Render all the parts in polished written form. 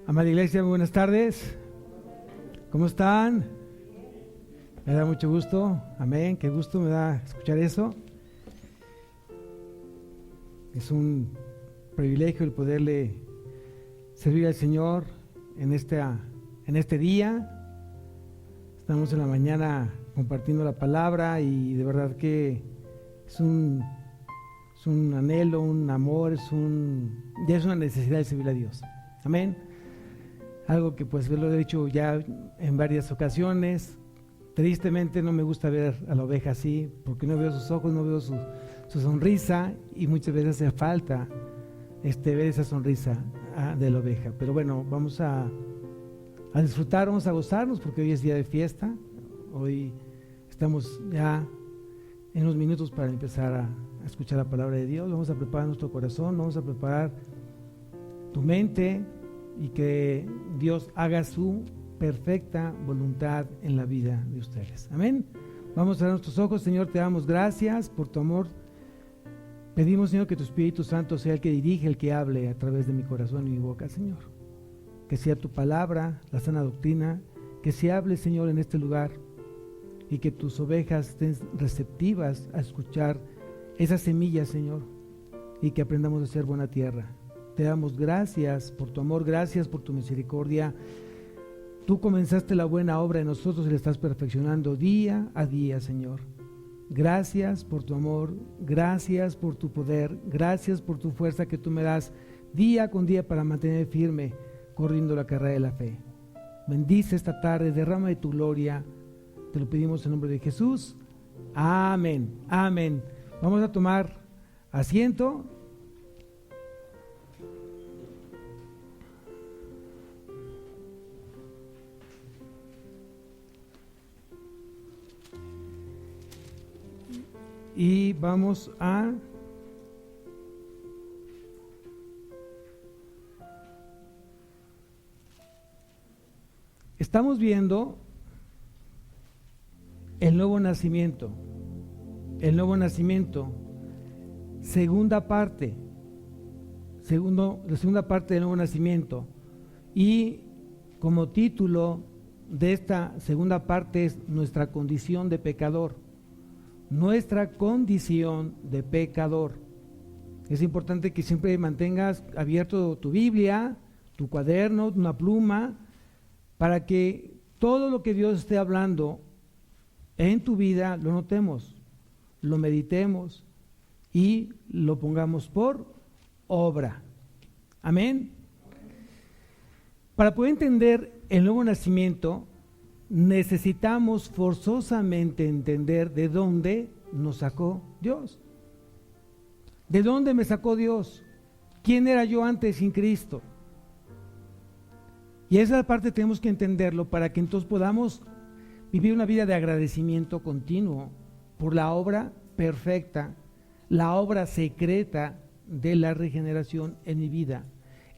Amada Iglesia, muy buenas tardes. ¿Cómo están? Me da mucho gusto. Amén. Qué gusto me da escuchar eso. Es un privilegio el poderle servir al Señor en este día. Estamos en la mañana compartiendo la palabra y de verdad que es un anhelo, un amor, ya es una necesidad de servir a Dios. Amén. Algo que pues lo he dicho ya en varias ocasiones. Tristemente no me gusta ver a la oveja así, porque no veo sus ojos, no veo su sonrisa, y muchas veces hace falta ver esa sonrisa de la oveja. Pero bueno, vamos a disfrutar, vamos a gozarnos, porque hoy es día de fiesta. Hoy estamos ya en unos minutos para empezar a escuchar la palabra de Dios. Vamos a preparar nuestro corazón, vamos a preparar tu mente, y que Dios haga su perfecta voluntad en la vida de ustedes. Amén. Vamos a cerrar nuestros ojos. Señor, te damos gracias por tu amor. Pedimos, Señor, que tu Espíritu Santo sea el que dirige, el que hable a través de mi corazón y mi boca, Señor. Que sea tu palabra, la sana doctrina, que se hable, Señor, en este lugar, y que tus ovejas estén receptivas a escuchar esas semillas, Señor, y que aprendamos a ser buena tierra. Te damos gracias por tu amor, gracias por tu misericordia. Tú comenzaste la buena obra en nosotros y la estás perfeccionando día a día, Señor. Gracias por tu amor, gracias por tu poder, gracias por tu fuerza que tú me das día con día para mantener firme, corriendo la carrera de la fe. Bendice esta tarde, derrama de tu gloria. Te lo pedimos en nombre de Jesús. Amén, amén. Vamos a tomar asiento. Y vamos a estamos viendo el nuevo nacimiento, segunda parte del nuevo nacimiento, y como título de esta segunda parte es nuestra condición de pecador. Nuestra condición de pecador. Es importante que siempre mantengas abierto tu Biblia, tu cuaderno, una pluma, para que todo lo que Dios esté hablando en tu vida lo notemos, lo meditemos y lo pongamos por obra. Amén. Para poder entender el nuevo nacimiento, necesitamos forzosamente entender de dónde nos sacó Dios. ¿De dónde me sacó Dios? ¿Quién era yo antes sin Cristo? Y esa parte tenemos que entenderlo para que entonces podamos vivir una vida de agradecimiento continuo por la obra perfecta, la obra secreta de la regeneración en mi vida.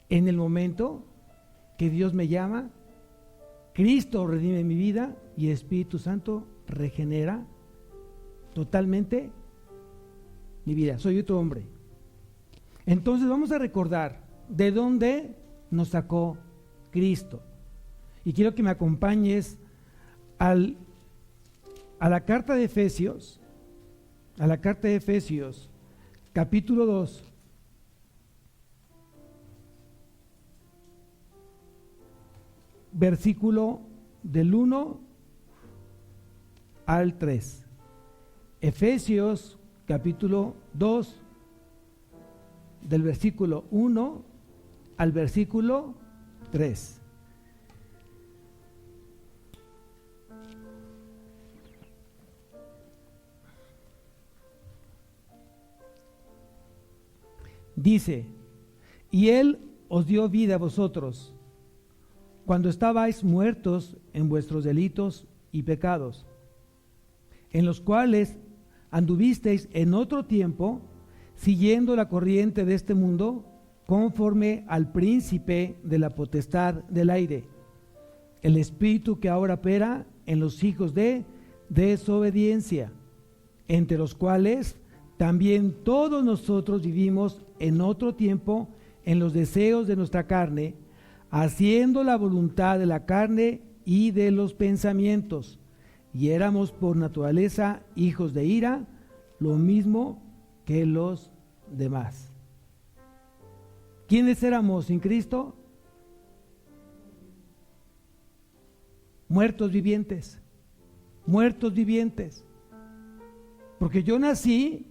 En el momento que Dios me llama, Cristo redime mi vida y el Espíritu Santo regenera totalmente mi vida. Soy otro hombre. Entonces vamos a recordar de dónde nos sacó Cristo. Y quiero que me acompañes a la carta de Efesios, capítulo 2. Versículo del 1 al 3. Efesios capítulo 2, del versículo 1 al versículo 3. Dice: y Él os dio vida a vosotros cuando estabais muertos en vuestros delitos y pecados, en los cuales anduvisteis en otro tiempo, siguiendo la corriente de este mundo, conforme al príncipe de la potestad del aire, el espíritu que ahora opera en los hijos de desobediencia, entre los cuales también todos nosotros vivimos en otro tiempo en los deseos de nuestra carne, haciendo la voluntad de la carne y de los pensamientos, y éramos por naturaleza hijos de ira, lo mismo que los demás. ¿Quiénes éramos sin Cristo? Muertos vivientes, muertos vivientes. Porque yo nací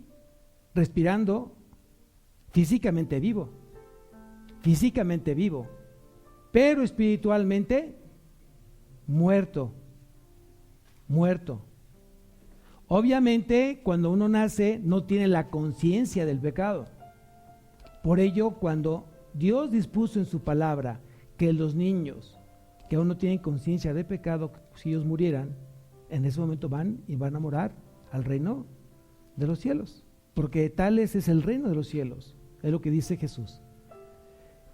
respirando físicamente vivo, pero espiritualmente muerto. Obviamente, cuando uno nace no tiene la conciencia del pecado. Por ello, cuando Dios dispuso en su palabra que los niños que aún no tienen conciencia de pecado, si ellos murieran, en ese momento van a morar al reino de los cielos, porque tales es el reino de los cielos, es lo que dice Jesús.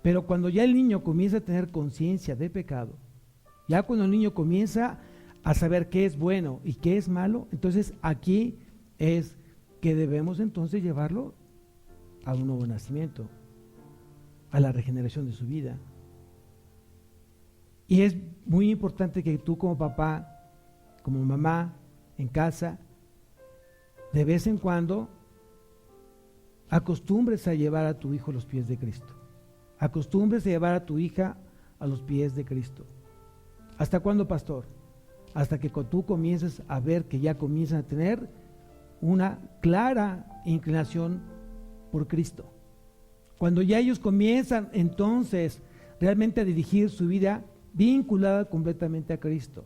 Pero cuando ya el niño comienza a tener conciencia de pecado, ya cuando el niño comienza a saber qué es bueno y qué es malo, entonces aquí es que debemos entonces llevarlo a un nuevo nacimiento, a la regeneración de su vida. Y es muy importante que tú como papá, como mamá, en casa, de vez en cuando acostumbres a llevar a tu hijo a los pies de Cristo. Acostumbres a llevar a tu hija a los pies de Cristo. ¿Hasta cuándo, pastor? Hasta que tú comiences a ver que ya comienzan a tener una clara inclinación por Cristo. Cuando ya ellos comienzan entonces realmente a dirigir su vida vinculada completamente a Cristo,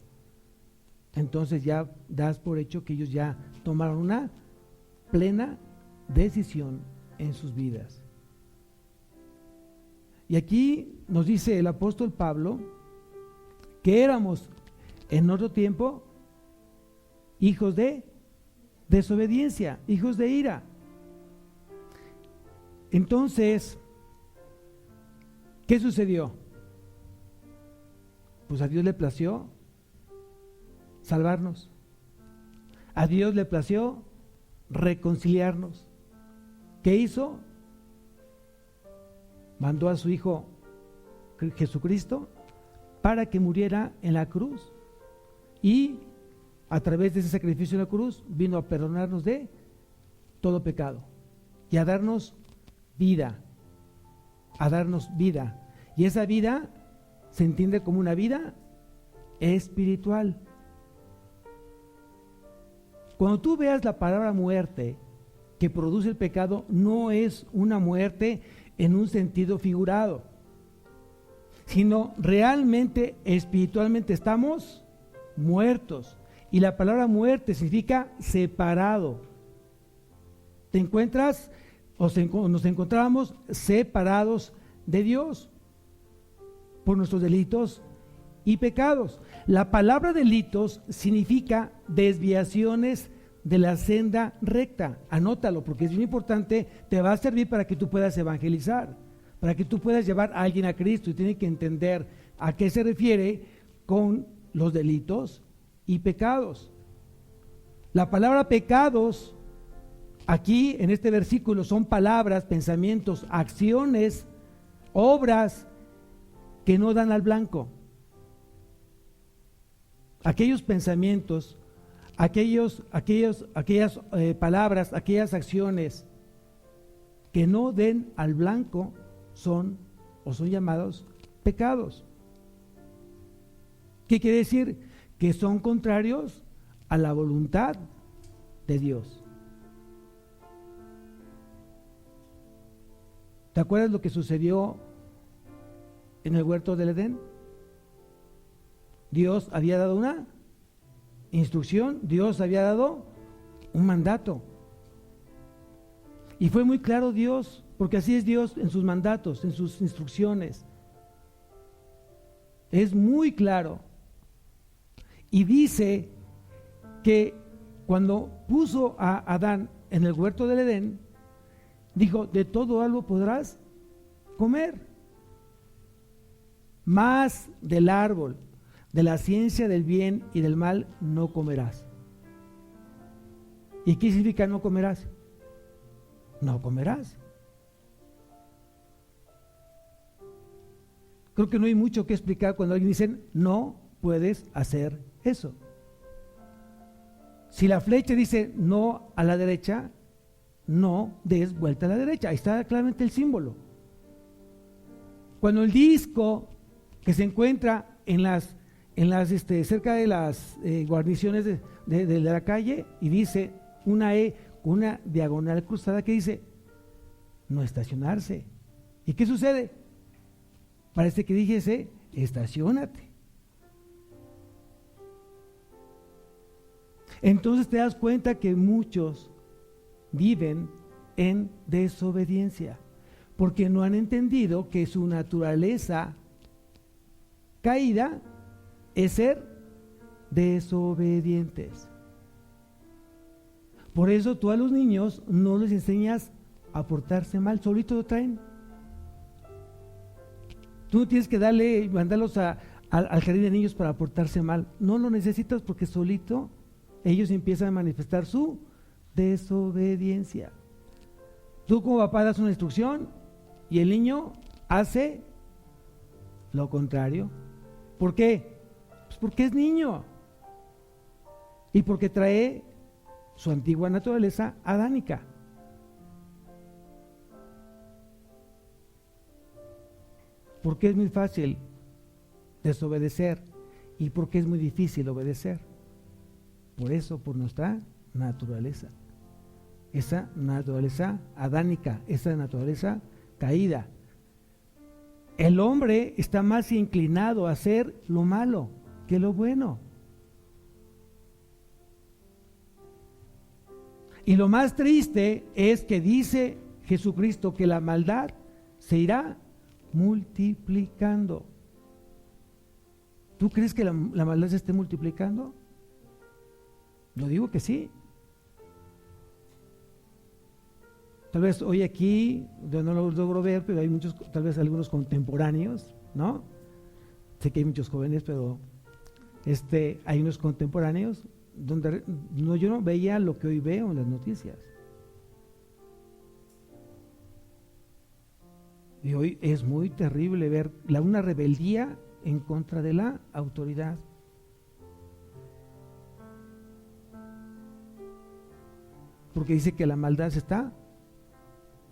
entonces ya das por hecho que ellos ya tomaron una plena decisión en sus vidas. Y aquí nos dice el apóstol Pablo que éramos en otro tiempo hijos de desobediencia, hijos de ira. Entonces, ¿qué sucedió? Pues a Dios le plació salvarnos. A Dios le plació reconciliarnos. ¿Qué hizo? Mandó a su Hijo Jesucristo para que muriera en la cruz, y a través de ese sacrificio en la cruz vino a perdonarnos de todo pecado y a darnos vida, y esa vida se entiende como una vida espiritual. Cuando tú veas la palabra muerte que produce el pecado, no es una muerte en un sentido figurado, sino realmente espiritualmente estamos muertos. Y la palabra muerte significa separado. Te encuentras nos encontrábamos separados de Dios por nuestros delitos y pecados. La palabra delitos significa desviaciones de la senda recta. Anótalo, porque es muy importante, te va a servir para que tú puedas evangelizar, para que tú puedas llevar a alguien a Cristo, y tiene que entender a qué se refiere con los delitos y pecados. La palabra pecados aquí en este versículo son palabras, pensamientos, acciones, obras que no dan al blanco. Aquellos pensamientos, aquellas palabras, aquellas acciones que no den al blanco son llamados pecados. ¿Qué quiere decir? Que son contrarios a la voluntad de Dios. ¿Te acuerdas lo que sucedió en el huerto del Edén? Dios había dado una instrucción, Dios había dado un mandato. Y fue muy claro Dios, porque así es Dios en sus mandatos, en sus instrucciones. Es muy claro. Y dice que cuando puso a Adán en el huerto del Edén, dijo: de todo árbol podrás comer, mas del árbol de la ciencia del bien y del mal no comerás. ¿Y qué significa no comerás? No comerás. creo que no hay mucho que explicar cuando alguien dice, no puedes hacer eso. Si la flecha dice no a la derecha, no des vuelta a la derecha. Ahí está claramente el símbolo. Cuando el disco que se encuentra cerca de las guarniciones de la calle y dice una E, una diagonal cruzada que dice no estacionarse. ¿Y qué sucede? Parece que dijese estaciónate. Entonces te das cuenta que muchos viven en desobediencia porque no han entendido que su naturaleza caída es ser desobedientes. Por eso tú a los niños no les enseñas a portarse mal, solito lo traen. Tú no tienes que mandarlos al jardín de niños para portarse mal. No lo necesitas porque solito ellos empiezan a manifestar su desobediencia. Tú como papá das una instrucción y el niño hace lo contrario. ¿Por qué? Pues porque es niño y porque trae su antigua naturaleza adánica. Porque es muy fácil desobedecer y porque es muy difícil obedecer. Por eso, por nuestra naturaleza. Esa naturaleza adánica, esa naturaleza caída. El hombre está más inclinado a hacer lo malo que lo bueno. Y lo más triste es que dice Jesucristo que la maldad se irá multiplicando. ¿Tú crees que la maldad se esté multiplicando? Yo digo que sí. Tal vez hoy aquí, yo no lo logro ver, pero hay muchos, tal vez algunos contemporáneos, ¿no? Sé que hay muchos jóvenes, pero hay unos contemporáneos donde yo no veía lo que hoy veo en las noticias. Y hoy es muy terrible ver una rebeldía en contra de la autoridad. Porque dice que la maldad se está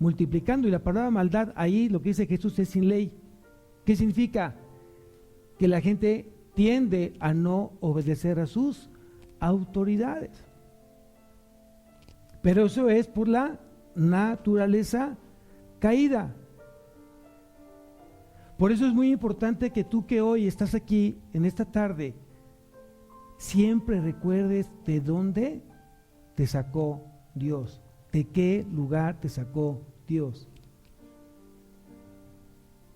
multiplicando y la palabra maldad ahí lo que dice Jesús es sin ley. ¿Qué significa? Que la gente tiende a no obedecer a sus autoridades. Pero eso es por la naturaleza caída. Por eso es muy importante que tú que hoy estás aquí en esta tarde siempre recuerdes de dónde te sacó Dios, de qué lugar te sacó Dios.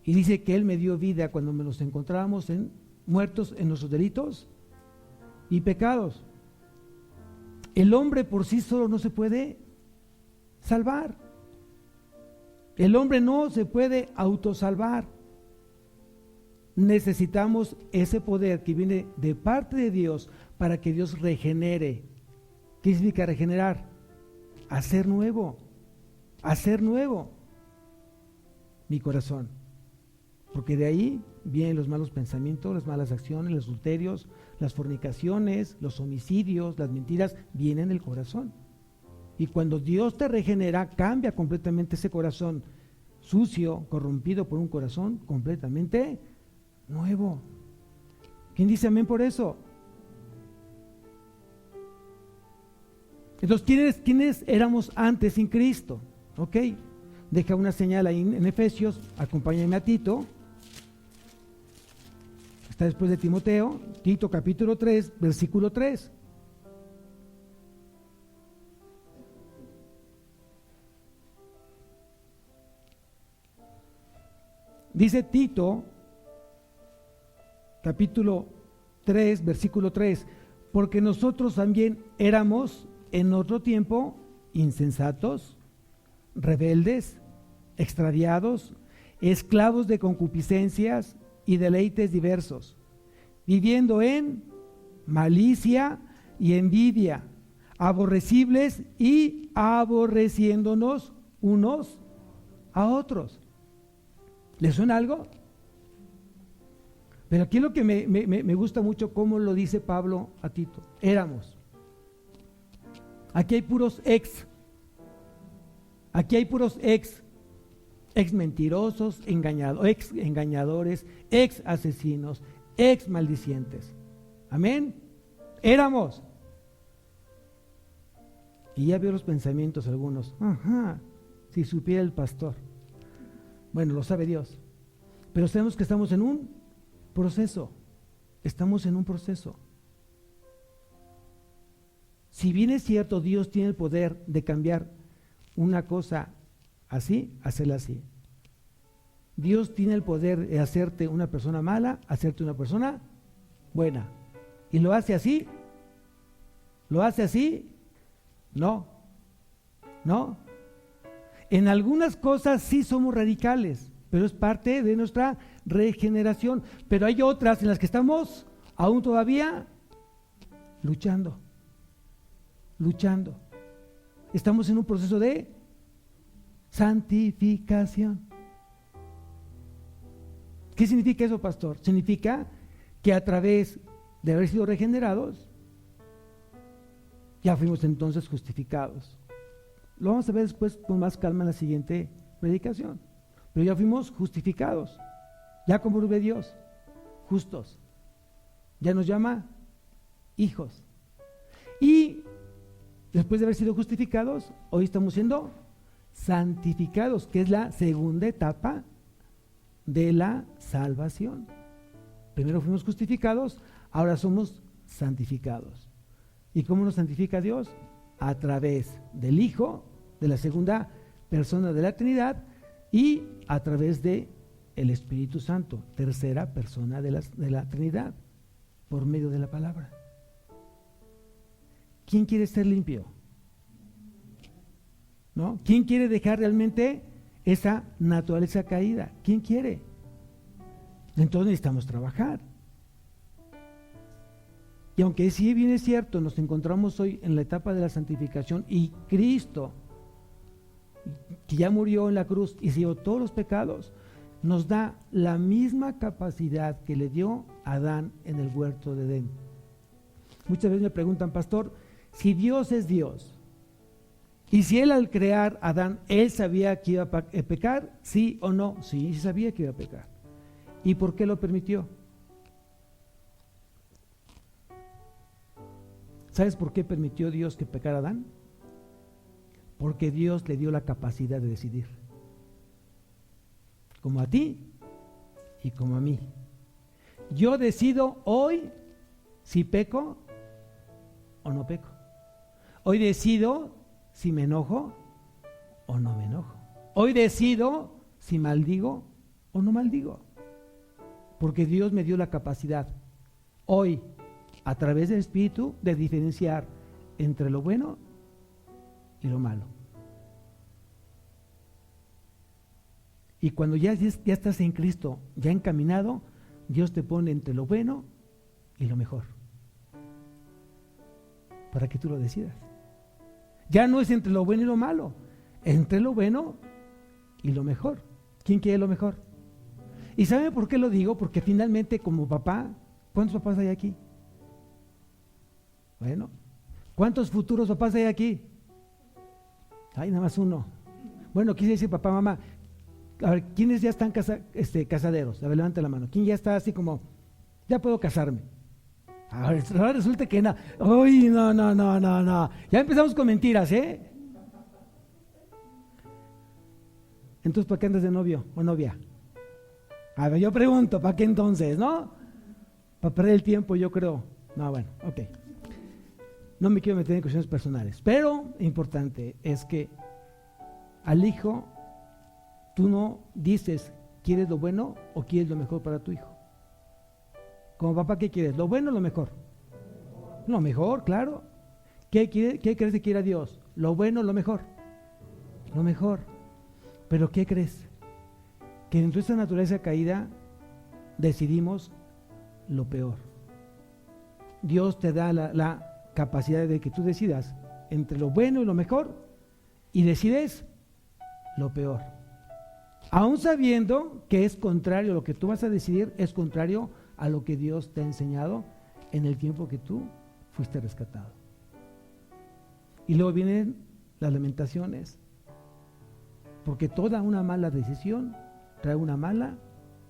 Y dice que Él me dio vida cuando nos encontrábamos muertos en nuestros delitos y pecados. El hombre por sí solo no se puede salvar. El hombre no se puede autosalvar. Necesitamos ese poder que viene de parte de Dios para que Dios regenere. ¿Qué significa regenerar? Hacer nuevo mi corazón. Porque de ahí vienen los malos pensamientos, las malas acciones, los adulterios, las fornicaciones, los homicidios, las mentiras, vienen del corazón. Y cuando Dios te regenera, cambia completamente ese corazón sucio, corrompido por un corazón completamente nuevo. ¿Quién dice amén por eso? Entonces, ¿quiénes éramos antes sin Cristo? Ok, deja una señal ahí en Efesios, acompáñame a Tito. Está después de Timoteo, Tito capítulo 3, versículo 3. Dice Tito, capítulo 3, versículo 3, porque nosotros también éramos en otro tiempo insensatos, rebeldes, extraviados, esclavos de concupiscencias y deleites diversos, viviendo en malicia y envidia, aborrecibles y aborreciéndonos unos a otros. ¿Les suena algo? Pero aquí lo que me gusta mucho, cómo lo dice Pablo a Tito. Éramos. Aquí hay puros ex. Aquí hay puros ex mentirosos, ex engañadores, ex asesinos, ex maldicientes. Amén. Éramos. Y ya veo los pensamientos algunos. Ajá, si supiera el pastor. Bueno, lo sabe Dios. Pero sabemos que estamos en un proceso. Estamos en un proceso. Si bien es cierto, Dios tiene el poder de cambiar una cosa así, hacerla así. Dios tiene el poder de hacerte una persona mala, hacerte una persona buena. ¿Y lo hace así? ¿Lo hace así? No. No. En algunas cosas sí somos radicales, pero es parte de nuestra regeneración. Pero hay otras en las que estamos aún todavía luchando. Estamos en un proceso de santificación. ¿Qué significa eso, pastor? Significa que a través de haber sido regenerados, ya fuimos entonces justificados. Lo vamos a ver después con más calma en la siguiente predicación. Pero ya fuimos justificados, ya como lo ve Dios, justos. Ya nos llama hijos. Y después de haber sido justificados, hoy estamos siendo santificados, que es la segunda etapa de la salvación. Primero fuimos justificados, ahora somos santificados. ¿Y cómo nos santifica Dios? A través del Hijo, de la segunda persona de la Trinidad, y a través de el Espíritu Santo, tercera persona de la Trinidad, por medio de la palabra. ¿Quién quiere ser limpio? ¿No? ¿Quién quiere dejar realmente esa naturaleza caída? ¿Quién quiere? Entonces necesitamos trabajar. Y aunque sí bien es cierto, nos encontramos hoy en la etapa de la santificación y Cristo, que ya murió en la cruz y se llevó todos los pecados, nos da la misma capacidad que le dio a Adán en el huerto de Edén. Muchas veces me preguntan, pastor, si Dios es Dios, y si Él al crear a Adán, Él sabía que iba a pecar, ¿sí o no? Sí, sabía que iba a pecar. ¿Y por qué lo permitió? ¿Sabes por qué permitió Dios que pecara Adán? Porque Dios le dio la capacidad de decidir. Como a ti y como a mí. Yo decido hoy si peco o no peco. Hoy decido si me enojo o no me enojo. Hoy decido si maldigo o no maldigo. Porque Dios me dio la capacidad hoy, a través del Espíritu, de diferenciar entre lo bueno y lo malo. Y cuando ya estás en Cristo, ya encaminado, Dios te pone entre lo bueno y lo mejor, para que tú lo decidas. Ya no es entre lo bueno y lo malo, es entre lo bueno y lo mejor. ¿Quién quiere lo mejor? ¿Y saben por qué lo digo? Porque finalmente, como papá, ¿cuántos papás hay aquí? Bueno, ¿cuántos futuros papás hay aquí? Hay nada más uno. Bueno, quise decir papá, mamá. A ver, ¿quiénes ya están casaderos? A ver, levante la mano. ¿Quién ya está así como, ya puedo casarme? Ahora resulta que no. Uy, no. Ya empezamos con mentiras, ¿eh? Entonces, ¿para qué andas de novio o novia? A ver, yo pregunto, ¿para qué entonces, no? Para perder el tiempo, yo creo. No, bueno, ok. No me quiero meter en cuestiones personales, pero importante es que al hijo tú no dices, ¿quieres lo bueno o quieres lo mejor para tu hijo? Como papá, ¿qué quieres? ¿Lo bueno o lo mejor? Lo mejor, claro. ¿Qué crees que quiera Dios? ¿Lo bueno o lo mejor? Lo mejor. ¿Pero qué crees? Que en nuestra naturaleza caída decidimos lo peor. Dios te da la capacidad de que tú decidas entre lo bueno y lo mejor y decides lo peor. Aún sabiendo que es contrario, lo que tú vas a decidir es contrario a lo que Dios te ha enseñado en el tiempo que tú fuiste rescatado. Y luego vienen las lamentaciones, porque toda una mala decisión trae una mala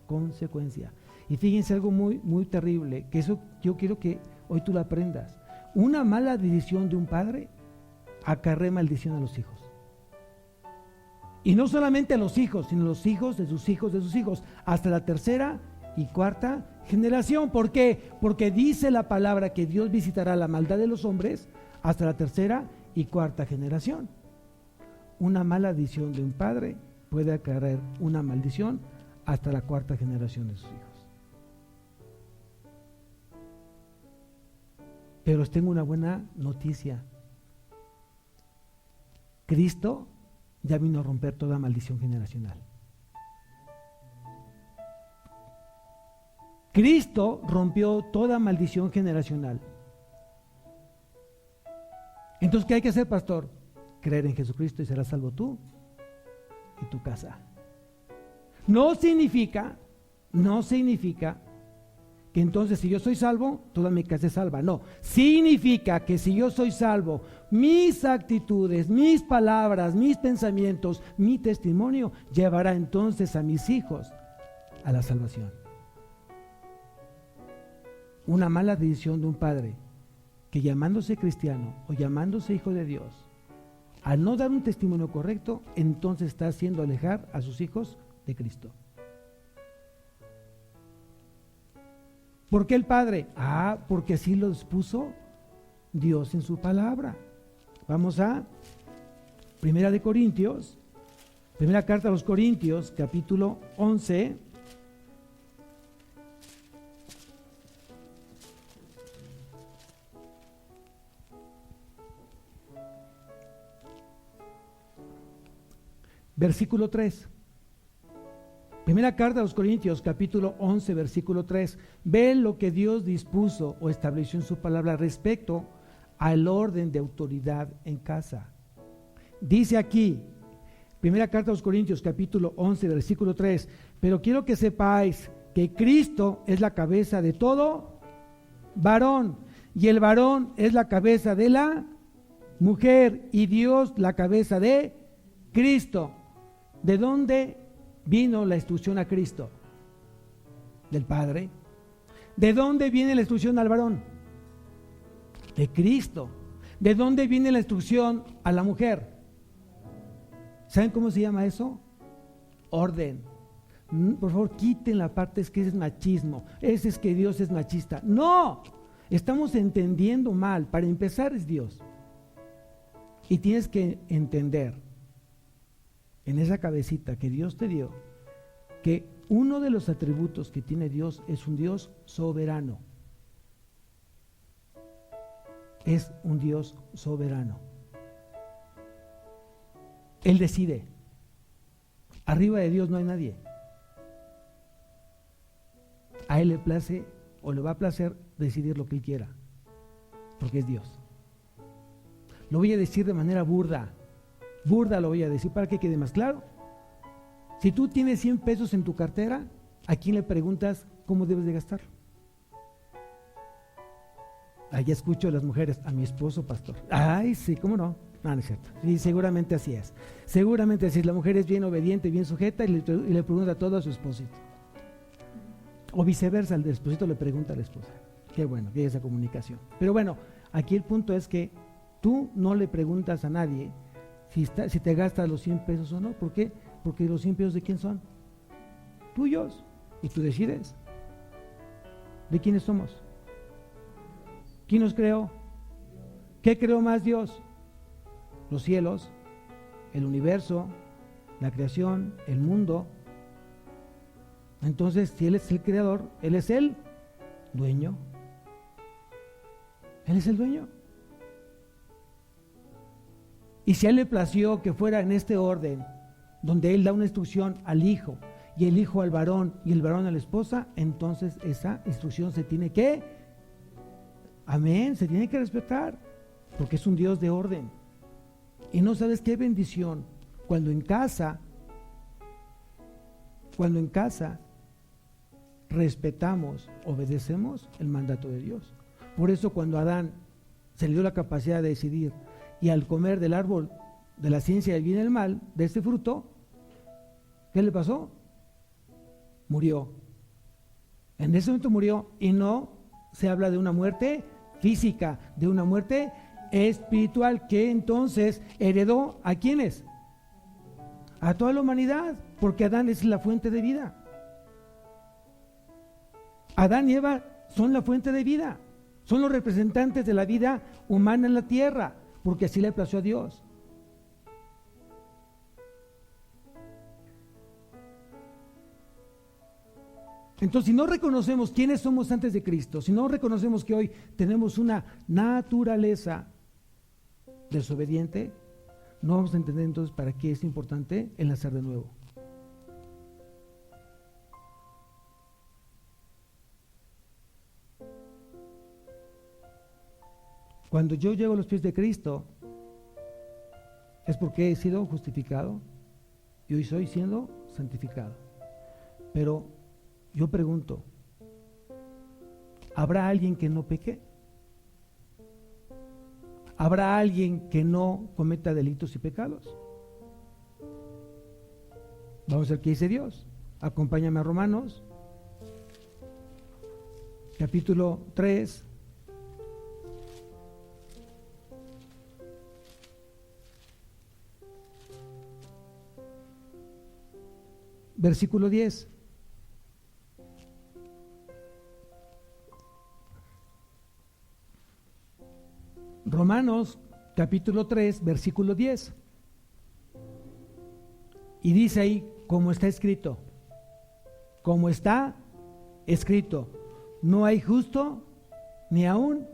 consecuencia. Y fíjense algo muy, muy terrible, que eso yo quiero que hoy tú lo aprendas. Una mala decisión de un padre acarrea maldición a los hijos. Y no solamente a los hijos, sino a los hijos de sus hijos, de sus hijos, hasta la tercera y cuarta generación. ¿Por qué? Porque dice la palabra que Dios visitará la maldad de los hombres hasta la tercera y cuarta generación. Una mala decisión de un padre puede acarrear una maldición hasta la cuarta generación de sus hijos. Pero les tengo una buena noticia. Cristo ya vino a romper toda maldición generacional. Cristo rompió toda maldición generacional. Entonces, ¿qué hay que hacer, pastor? Creer en Jesucristo y serás salvo tú y tu casa. No significa que entonces si yo soy salvo, toda mi casa es salva. No, significa que si yo soy salvo, mis actitudes, mis palabras, mis pensamientos, mi testimonio llevará entonces a mis hijos a la salvación. Una mala decisión de un padre que llamándose cristiano o llamándose hijo de Dios, al no dar un testimonio correcto, entonces está haciendo alejar a sus hijos de Cristo. ¿Por qué el Padre? Porque así lo dispuso Dios en su palabra. Vamos a Primera de Corintios, primera carta a los Corintios, capítulo 11. Versículo 3. Primera carta a los Corintios, capítulo 11, versículo 3. Ve lo que Dios dispuso o estableció en su palabra respecto al orden de autoridad en casa. Dice aquí, primera carta a los Corintios, capítulo 11, versículo 3. Pero quiero que sepáis que Cristo es la cabeza de todo varón, y el varón es la cabeza de la mujer, y Dios la cabeza de Cristo. ¿De dónde vino la instrucción a Cristo? Del Padre. ¿De dónde viene la instrucción al varón? De Cristo. ¿De dónde viene la instrucción a la mujer? ¿Saben cómo se llama eso? Orden. Por favor, quiten la parte es que es machismo. Ese es que Dios es machista. No, estamos entendiendo mal. Para empezar es Dios. Y tienes que entender en esa cabecita que Dios te dio, que uno de los atributos que tiene Dios es un Dios soberano. Es un Dios soberano. Él decide. Arriba de Dios no hay nadie. A Él le place o le va a placer decidir lo que Él quiera, porque es Dios. Lo voy a decir de manera burda lo voy a decir para que quede más claro. Si tú tienes 100 pesos en tu cartera, ¿a quién le preguntas cómo debes de gastarlo? Allá escucho a las mujeres, a mi esposo, pastor. Ay, sí, ¿cómo no? No, no es cierto. Sí, seguramente así es. Seguramente así es. La mujer es bien obediente, bien sujeta y le pregunta todo a su esposito. O viceversa, el esposito le pregunta a la esposa. Qué bueno, que hay esa comunicación. Pero bueno, aquí el punto es que tú no le preguntas a nadie si te gastas los 100 pesos o no. ¿Por qué? Porque los 100 pesos ¿de quién son? Tuyos. Y tú decides. ¿De quiénes somos? ¿Quién nos creó? ¿Qué creó más Dios? Los cielos, el universo, la creación, el mundo. Entonces, si Él es el creador, Él es el dueño. Él es el dueño. Y si a Él le plació que fuera en este orden, donde Él da una instrucción al hijo, y el hijo al varón, y el varón a la esposa, entonces esa instrucción se tiene que, amén, se tiene que respetar, porque es un Dios de orden. Y no sabes qué bendición cuando en casa respetamos, obedecemos el mandato de Dios. Por eso cuando a Adán se le dio la capacidad de decidir y al comer del árbol de la ciencia del bien y el mal, de este fruto, ¿qué le pasó? Murió. En ese momento murió, y no se habla de una muerte física, de una muerte espiritual que entonces heredó ¿a quiénes? A toda la humanidad, porque Adán es la fuente de vida. Adán y Eva son la fuente de vida, son los representantes de la vida humana en la tierra, porque así le plació a Dios. Entonces, si no reconocemos quiénes somos antes de Cristo, si no reconocemos que hoy tenemos una naturaleza desobediente, no vamos a entender entonces para qué es importante el nacer de nuevo. Cuando yo llego a los pies de Cristo, es porque he sido justificado y hoy soy siendo santificado. Pero yo pregunto, ¿habrá alguien que no peque? ¿Habrá alguien que no cometa delitos y pecados? Vamos a ver qué dice Dios. Acompáñame a Romanos, capítulo 3. Versículo 10. Romanos capítulo 3, versículo 10. Y dice ahí, como está escrito, como está escrito, no hay justo ni aún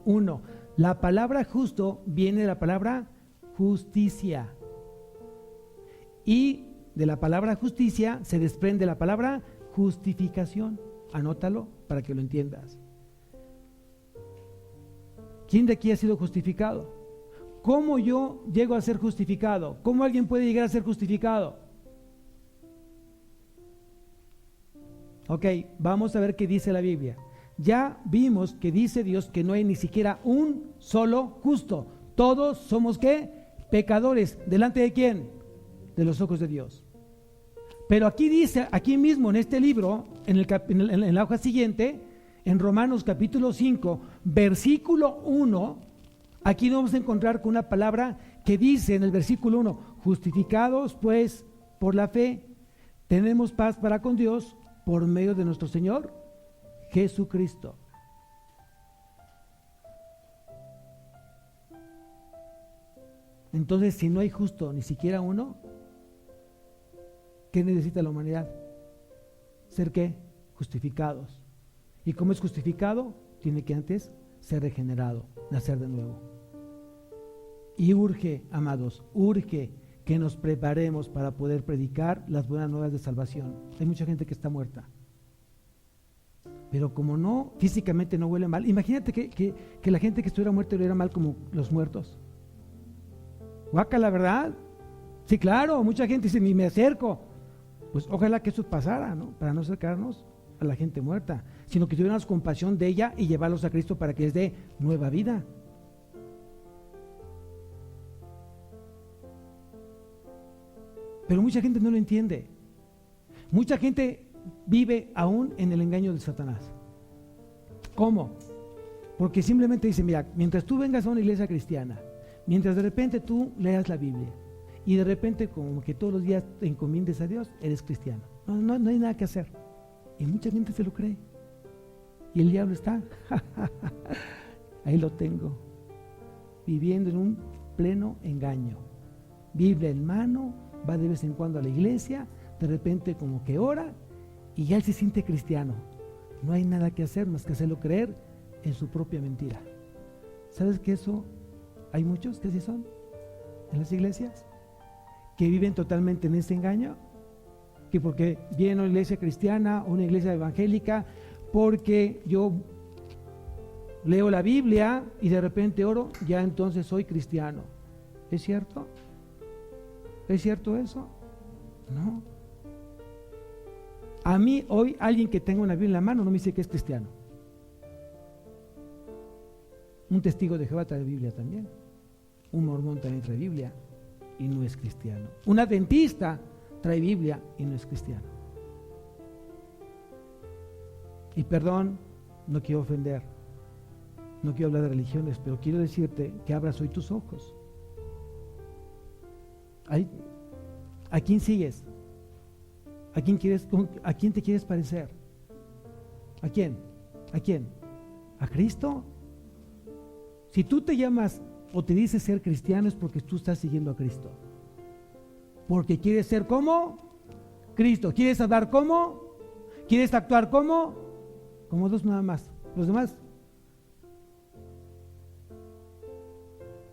uno. La palabra justo viene de la palabra justicia. Y de la palabra justicia se desprende la palabra justificación. Anótalo para que lo entiendas. ¿Quién de aquí ha sido justificado? ¿Cómo yo llego a ser justificado? ¿Cómo alguien puede llegar a ser justificado? Ok, vamos a ver qué dice la Biblia. Ya vimos que dice Dios que no hay ni siquiera un solo justo. Todos somos ¿qué? Pecadores. ¿Delante de quién? De los ojos de Dios. Pero aquí dice, aquí mismo en este libro, en la hoja siguiente, en Romanos capítulo 5, versículo 1, aquí nos vamos a encontrar con una palabra que dice en el versículo 1, justificados pues por la fe, tenemos paz para con Dios por medio de nuestro Señor Jesucristo. Entonces, si no hay justo ni siquiera uno, ¿qué necesita la humanidad? ¿Ser qué? Justificados. ¿Y cómo es justificado? Tiene que antes ser regenerado, nacer de nuevo. Y urge, amados, urge que nos preparemos para poder predicar las buenas nuevas de salvación. Hay mucha gente que está muerta. Pero como no, físicamente no huele mal, imagínate que la gente que estuviera muerta oliera mal como los muertos. Guácala, ¿verdad? Sí, claro, mucha gente dice, ni me acerco. Pues ojalá que eso pasara, ¿no? Para no acercarnos a la gente muerta, sino que tuviéramos compasión de ella y llevarlos a Cristo para que les dé nueva vida. Pero mucha gente no lo entiende. Mucha gente vive aún en el engaño de Satanás. ¿Cómo? Porque simplemente dice, mira, mientras tú vengas a una iglesia cristiana, mientras de repente tú leas la Biblia y de repente como que todos los días te encomiendes a Dios, eres cristiano. No hay nada que hacer. Y mucha gente se lo cree. Y el diablo está, ahí lo tengo, viviendo en un pleno engaño. Biblia en mano, va de vez en cuando a la iglesia, de repente como que ora y ya él se siente cristiano. No hay nada que hacer más que hacerlo creer en su propia mentira. ¿Sabes que eso hay muchos que así son en las iglesias? Que viven totalmente en ese engaño, que porque viene a una iglesia cristiana o una iglesia evangélica, porque yo leo la Biblia y de repente oro, ya entonces soy cristiano. ¿Es cierto? ¿Es cierto eso? No. A mí hoy alguien que tenga una Biblia en la mano no me dice que es cristiano. Un testigo de Jehová trae Biblia también. Un mormón también trae Biblia y no es cristiano. Un adventista trae Biblia y no es cristiano. Y perdón, no quiero ofender, no quiero hablar de religiones, pero quiero decirte que abras hoy tus ojos. ¿A quién sigues? ¿A quién te quieres parecer? ¿A quién? ¿A quién? ¿A Cristo? Si tú te llamas o te dices ser cristiano es porque tú estás siguiendo a Cristo. Porque quieres ser como Cristo. ¿Quieres hablar como? ¿Quieres actuar como? Como dos nada más. Los demás.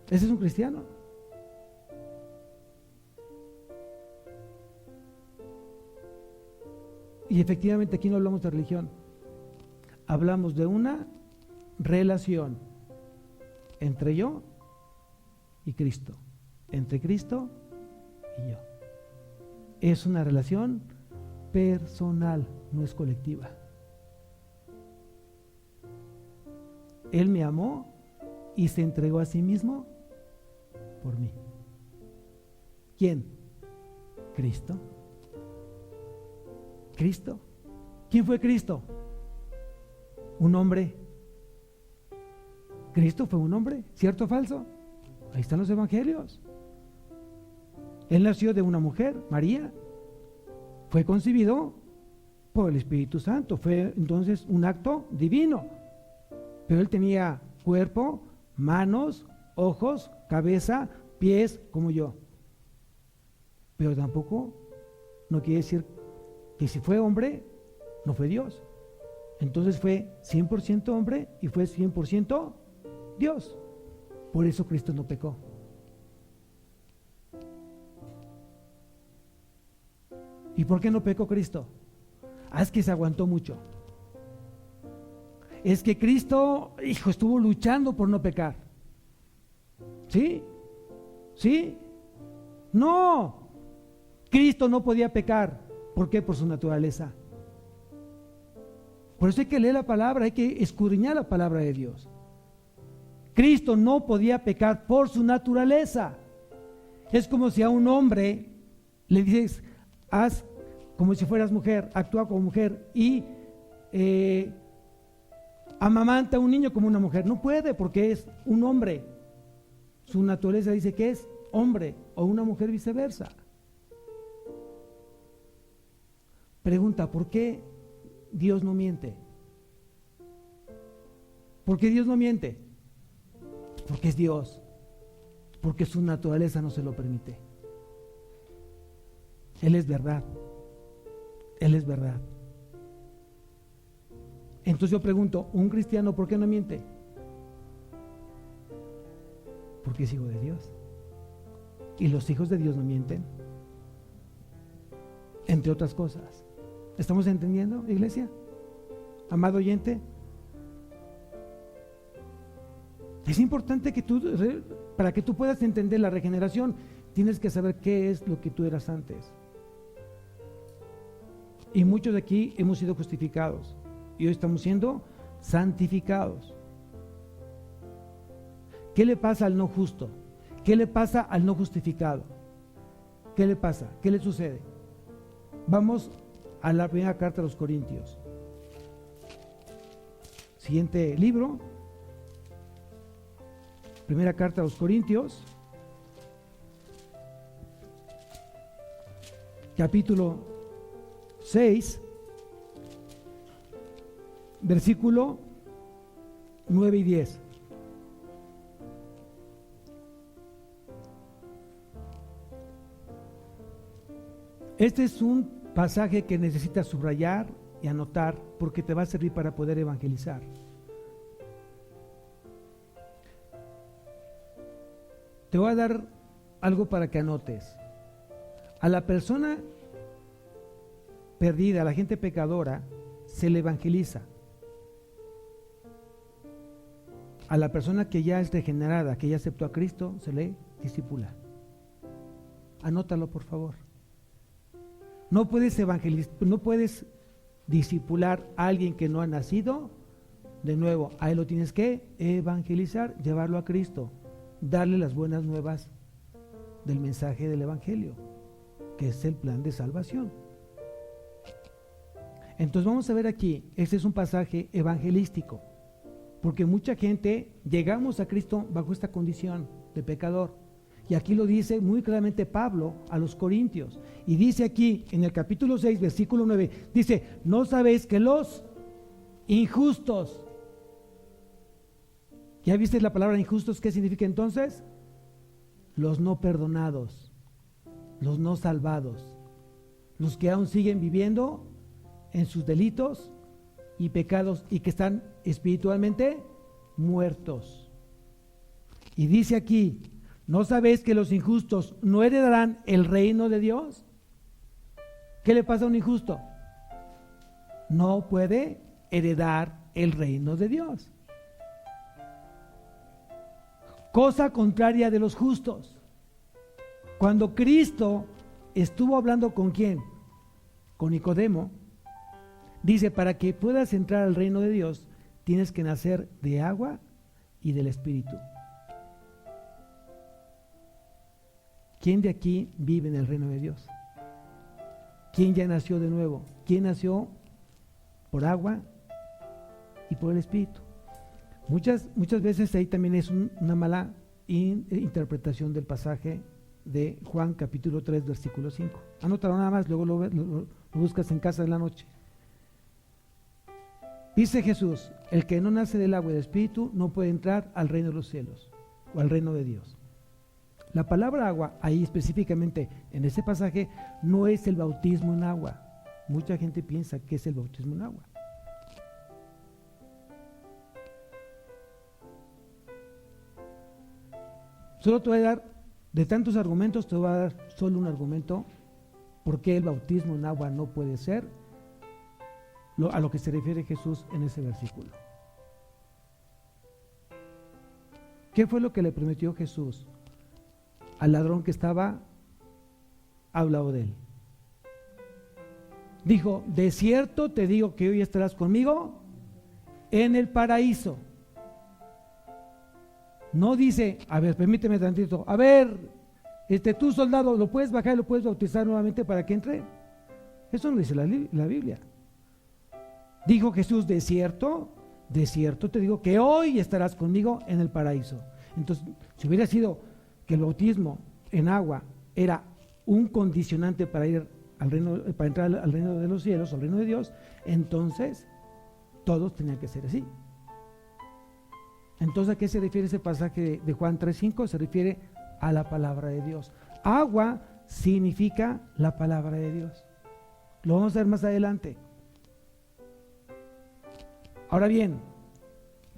Ese es un cristiano. Y efectivamente aquí no hablamos de religión. Hablamos de una relación entre yo y Cristo. Entre Cristo y yo. Es una relación personal, no es colectiva. Él me amó y se entregó a sí mismo por mí. ¿Quién? Cristo. Cristo. ¿Quién fue Cristo? Un hombre. Cristo fue un hombre, ¿cierto o falso? Ahí están los evangelios. Él nació de una mujer, María. Fue concebido por el Espíritu Santo. Fue entonces un acto divino. Pero él tenía cuerpo, manos, ojos, cabeza, pies, como yo. Pero tampoco no quiere decir que si fue hombre, no fue Dios. Entonces fue 100% hombre y fue 100% Dios. Por eso Cristo no pecó. ¿Y por qué no pecó Cristo? Es que se aguantó mucho. Es que Cristo, estuvo luchando por no pecar. ¿Sí? ¿Sí? No. Cristo no podía pecar. ¿Por qué? Por su naturaleza. Por eso hay que leer la palabra, hay que escudriñar la palabra de Dios. Cristo no podía pecar por su naturaleza. Es como si a un hombre le dices, haz como si fueras mujer, actúa como mujer y amamanta a un niño como una mujer. No puede porque es un hombre. Su naturaleza dice que es hombre, o una mujer viceversa. Pregunta, ¿por qué Dios no miente? ¿Por qué Dios no miente? Porque es Dios, porque su naturaleza no se lo permite. Él es verdad. Él es verdad. Entonces yo pregunto, ¿un cristiano por qué no miente? Porque es hijo de Dios. Y los hijos de Dios no mienten. Entre otras cosas. ¿Estamos entendiendo, iglesia? Amado oyente. Es importante que para que tú puedas entender la regeneración, tienes que saber qué es lo que tú eras antes. Y muchos de aquí hemos sido justificados. Y hoy estamos siendo santificados. ¿Qué le pasa al no justo? ¿Qué le pasa al no justificado? ¿Qué le pasa? ¿Qué le sucede? Vamos a la primera carta a los Corintios. Siguiente libro. Primera carta a los Corintios. Capítulo 6. Versículo 9 y 10. Este es un pasaje que necesitas subrayar y anotar porque te va a servir para poder evangelizar. Te voy a dar algo para que anotes. A la persona perdida, a la gente pecadora, se le evangeliza. A la persona que ya es regenerada, que ya aceptó a Cristo, se le discipula. Anótalo, por favor. No puedes evangelizar, no puedes discipular a alguien que no ha nacido de nuevo, a él lo tienes que evangelizar, llevarlo a Cristo, darle las buenas nuevas del mensaje del evangelio, que es el plan de salvación. Entonces vamos a ver aquí, este es un pasaje evangelístico, porque mucha gente llegamos a Cristo bajo esta condición de pecador. Y aquí lo dice muy claramente Pablo a los Corintios. Y dice aquí en el capítulo 6, versículo 9, dice, ¿no sabéis que los injustos? ¿Ya viste la palabra injustos? ¿Qué significa entonces? Los no perdonados, los no salvados, los que aún siguen viviendo en sus delitos y pecados y que están espiritualmente muertos. Y dice aquí, ¿no sabéis que los injustos no heredarán el reino de Dios? ¿Qué le pasa a un injusto? No puede heredar el reino de Dios. Cosa contraria de los justos. Cuando Cristo estuvo hablando con ¿quién? Con Nicodemo, dice, para que puedas entrar al reino de Dios, tienes que nacer de agua y del Espíritu. ¿Quién de aquí vive en el reino de Dios? ¿Quién ya nació de nuevo? ¿Quién nació por agua y por el Espíritu? Muchas veces ahí también es una mala interpretación del pasaje de Juan capítulo 3 versículo 5. Anótalo nada más, luego lo buscas en casa en la noche. Dice Jesús, el que no nace del agua y del Espíritu no puede entrar al reino de los cielos o al reino de Dios. La palabra agua, ahí específicamente en ese pasaje, no es el bautismo en agua. Mucha gente piensa que es el bautismo en agua. Solo te voy a dar, de tantos argumentos, te voy a dar solo un argumento por qué el bautismo en agua no puede ser a lo que se refiere Jesús en ese versículo. ¿Qué fue lo que le prometió Jesús al ladrón que estaba al lado de él? Dijo, de cierto te digo que hoy estarás conmigo en el paraíso. No dice, a ver, permíteme tantito, a ver, tú soldado, ¿lo puedes bajar y lo puedes bautizar nuevamente para que entre? Eso no dice la Biblia. Dijo Jesús, de cierto te digo que hoy estarás conmigo en el paraíso. Entonces, si hubiera sido que el bautismo en agua era un condicionante para ir al reino, para entrar al reino de los cielos, al reino de Dios, entonces todos tenían que ser así. Entonces, ¿a qué se refiere ese pasaje de Juan 3:5? Se refiere a la palabra de Dios. Agua significa la palabra de Dios. Lo vamos a ver más adelante. Ahora bien,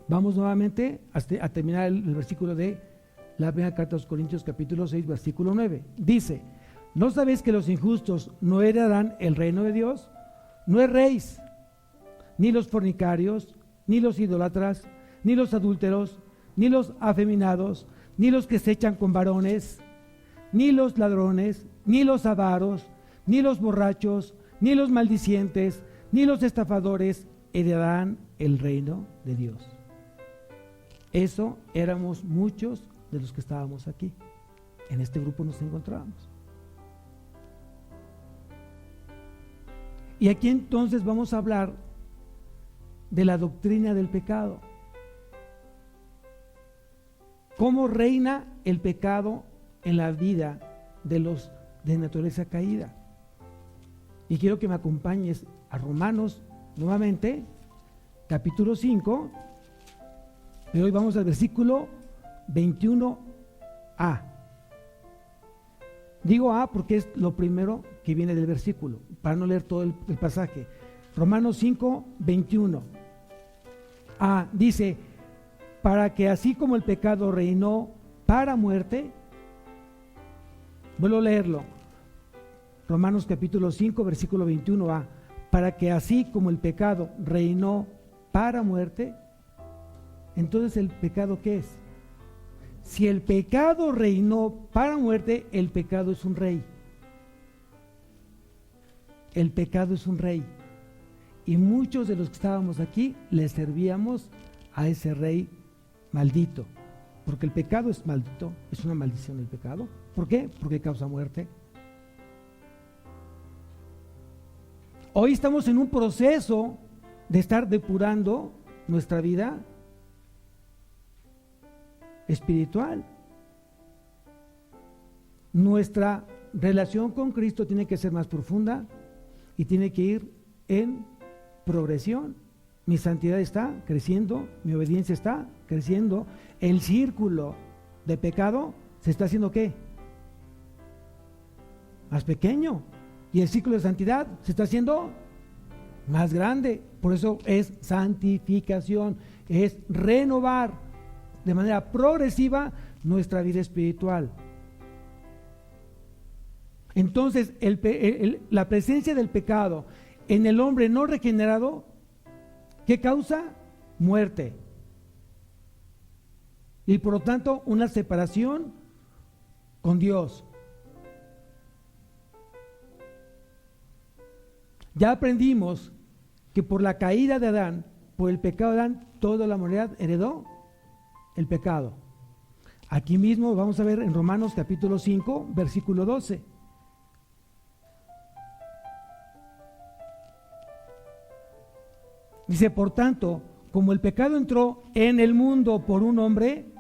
vamos nuevamente a terminar el versículo de la primera carta a los Corintios capítulo 6, versículo 9. Dice, ¿no sabéis que los injustos no heredarán el reino de Dios? No erréis, ni los fornicarios, ni los idólatras, ni los adúlteros, ni los afeminados, ni los que se echan con varones, ni los ladrones, ni los avaros, ni los borrachos, ni los maldicientes, ni los estafadores heredarán el reino de Dios. Eso éramos muchos de los que estábamos aquí. En este grupo nos encontrábamos. Y aquí entonces vamos a hablar de la doctrina del pecado. ¿Cómo reina el pecado en la vida de los de naturaleza caída? Y quiero que me acompañes a Romanos nuevamente, capítulo 5, pero hoy vamos al versículo 21a. Digo A porque es lo primero que viene del versículo, para no leer todo el pasaje. Romanos 5, 21. A dice, para que así como el pecado reinó para muerte, vuelvo a leerlo. Romanos capítulo 5, versículo 21a. Para que así como el pecado reinó para muerte, entonces el pecado ¿qué es? Si el pecado reinó para muerte, el pecado es un rey. El pecado es un rey. y muchos de los que estábamos aquí le servíamos a ese rey maldito, porque el pecado es maldito, es una maldición el pecado. ¿Por qué? Porque causa muerte. Hoy estamos en un proceso de estar depurando nuestra vida espiritual. Nuestra relación con Cristo tiene que ser más profunda y tiene que ir en progresión. Mi santidad está creciendo, mi obediencia está creciendo, el círculo de pecado se está haciendo ¿qué? Más pequeño, y el círculo de santidad se está haciendo más grande. Por eso es santificación, es renovar de manera progresiva nuestra vida espiritual. Entonces, la presencia del pecado en el hombre no regenerado, ¿qué causa? Muerte. Y por lo tanto, una separación con Dios. Ya aprendimos que por la caída de Adán, por el pecado de Adán, toda la humanidad heredó el pecado. Aquí mismo vamos a ver en Romanos capítulo 5, versículo 12. Dice, por tanto, como el pecado entró en el mundo por un hombre,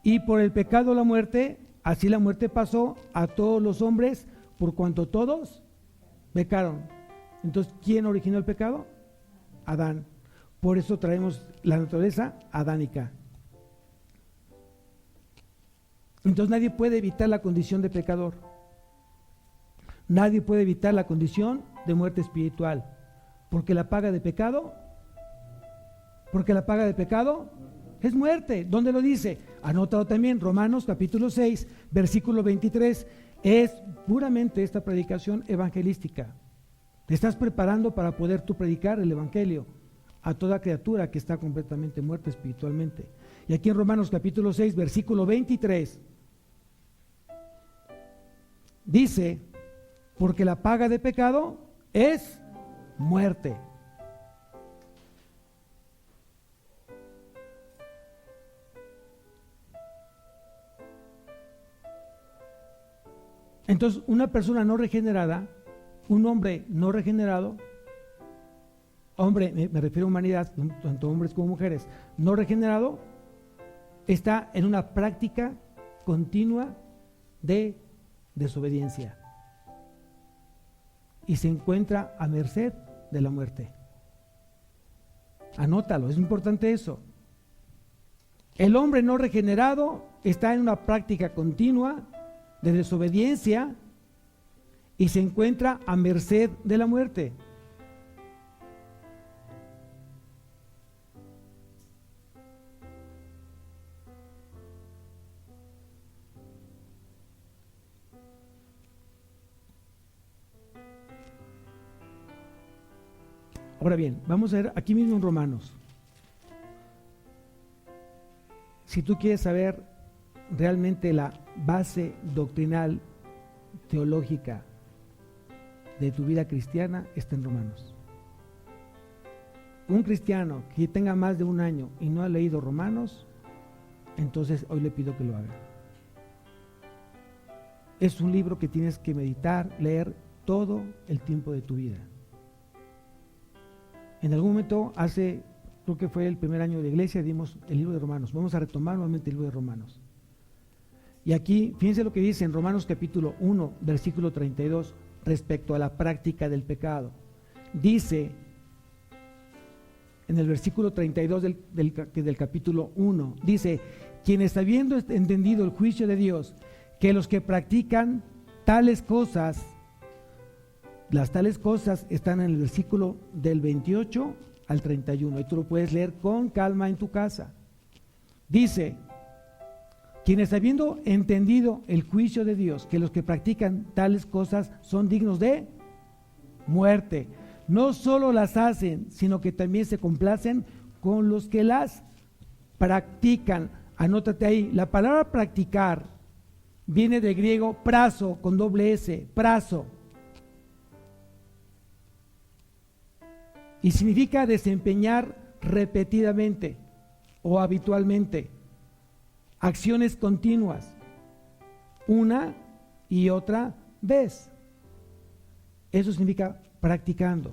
y por el pecado la muerte, así la muerte pasó a todos los hombres, por cuanto todos pecaron. Entonces, ¿quién originó el pecado? Adán. Por eso traemos la naturaleza adánica. Entonces nadie puede evitar la condición de pecador. Nadie puede evitar la condición de muerte espiritual. Porque la paga de pecado es muerte. ¿Dónde lo dice? Anótalo también, Romanos capítulo 6, versículo 23. Es puramente esta predicación evangelística. Te estás preparando para poder tú predicar el evangelio a toda criatura que está completamente muerta espiritualmente. Y aquí en Romanos capítulo 6, versículo 23, dice, porque la paga de pecado es muerte. Entonces, una persona no regenerada, un hombre no regenerado, hombre, me refiero a humanidad, tanto hombres como mujeres, no regenerado, está en una práctica continua de desobediencia y se encuentra a merced de la muerte. Anótalo, es importante eso. El hombre no regenerado está en una práctica continua de desobediencia y se encuentra a merced de la muerte. Ahora bien, vamos a ver aquí mismo en Romanos. Si tú quieres saber realmente la base doctrinal, teológica de tu vida cristiana, está en Romanos. Un cristiano que tenga más de un año y no ha leído Romanos, entonces hoy le pido que lo haga. Es un libro que tienes que meditar, leer todo el tiempo de tu vida. En algún momento, creo que fue el primer año de la iglesia, dimos el libro de Romanos. Vamos a retomar nuevamente el libro de Romanos. Y aquí, fíjense lo que dice en Romanos capítulo 1, versículo 32, respecto a la práctica del pecado. Dice, en el versículo 32 del capítulo 1, dice, quienes habiendo entendido el juicio de Dios, que los que practican tales cosas, las tales cosas están en el versículo del 28 al 31, y tú lo puedes leer con calma en tu casa. Dice, quienes habiendo entendido el juicio de Dios, que los que practican tales cosas son dignos de muerte, no solo las hacen, sino que también se complacen con los que las practican. Anótate ahí, la palabra practicar viene del griego prazo, con doble S, prazo. y significa desempeñar repetidamente o habitualmente acciones continuas, una y otra vez. Eso significa practicando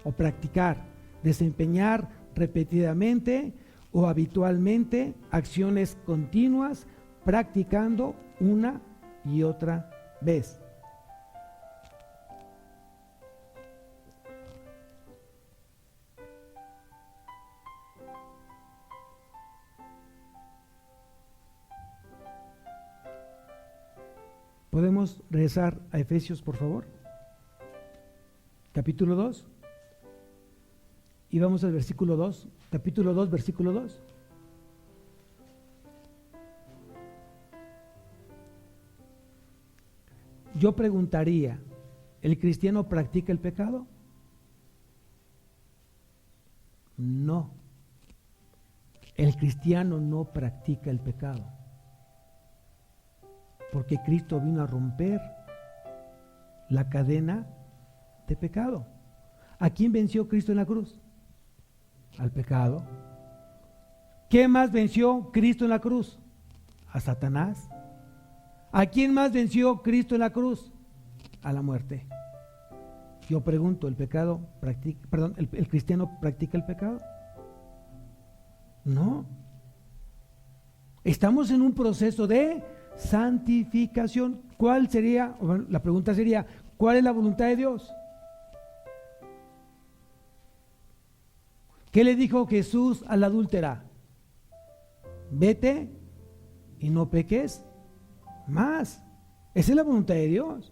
o practicar, desempeñar repetidamente o habitualmente acciones continuas, practicando una y otra vez. ¿Podemos regresar a Efesios, por favor? Capítulo 2. Y vamos al versículo 2. Capítulo 2, versículo 2. Yo preguntaría, ¿el cristiano practica el pecado? No. El cristiano no practica el pecado. Porque Cristo vino a romper la cadena de pecado. ¿A quién venció Cristo en la cruz? Al pecado. ¿Qué más venció Cristo en la cruz? A Satanás. ¿A quién más venció Cristo en la cruz? A la muerte. Yo pregunto, ¿el cristiano practica el pecado? No. Estamos en un proceso de santificación. ¿Cuál sería? Bueno, la pregunta sería, ¿cuál es la voluntad de Dios? ¿Qué le dijo Jesús a la adúltera? Vete y no peques más. Esa es la voluntad de Dios.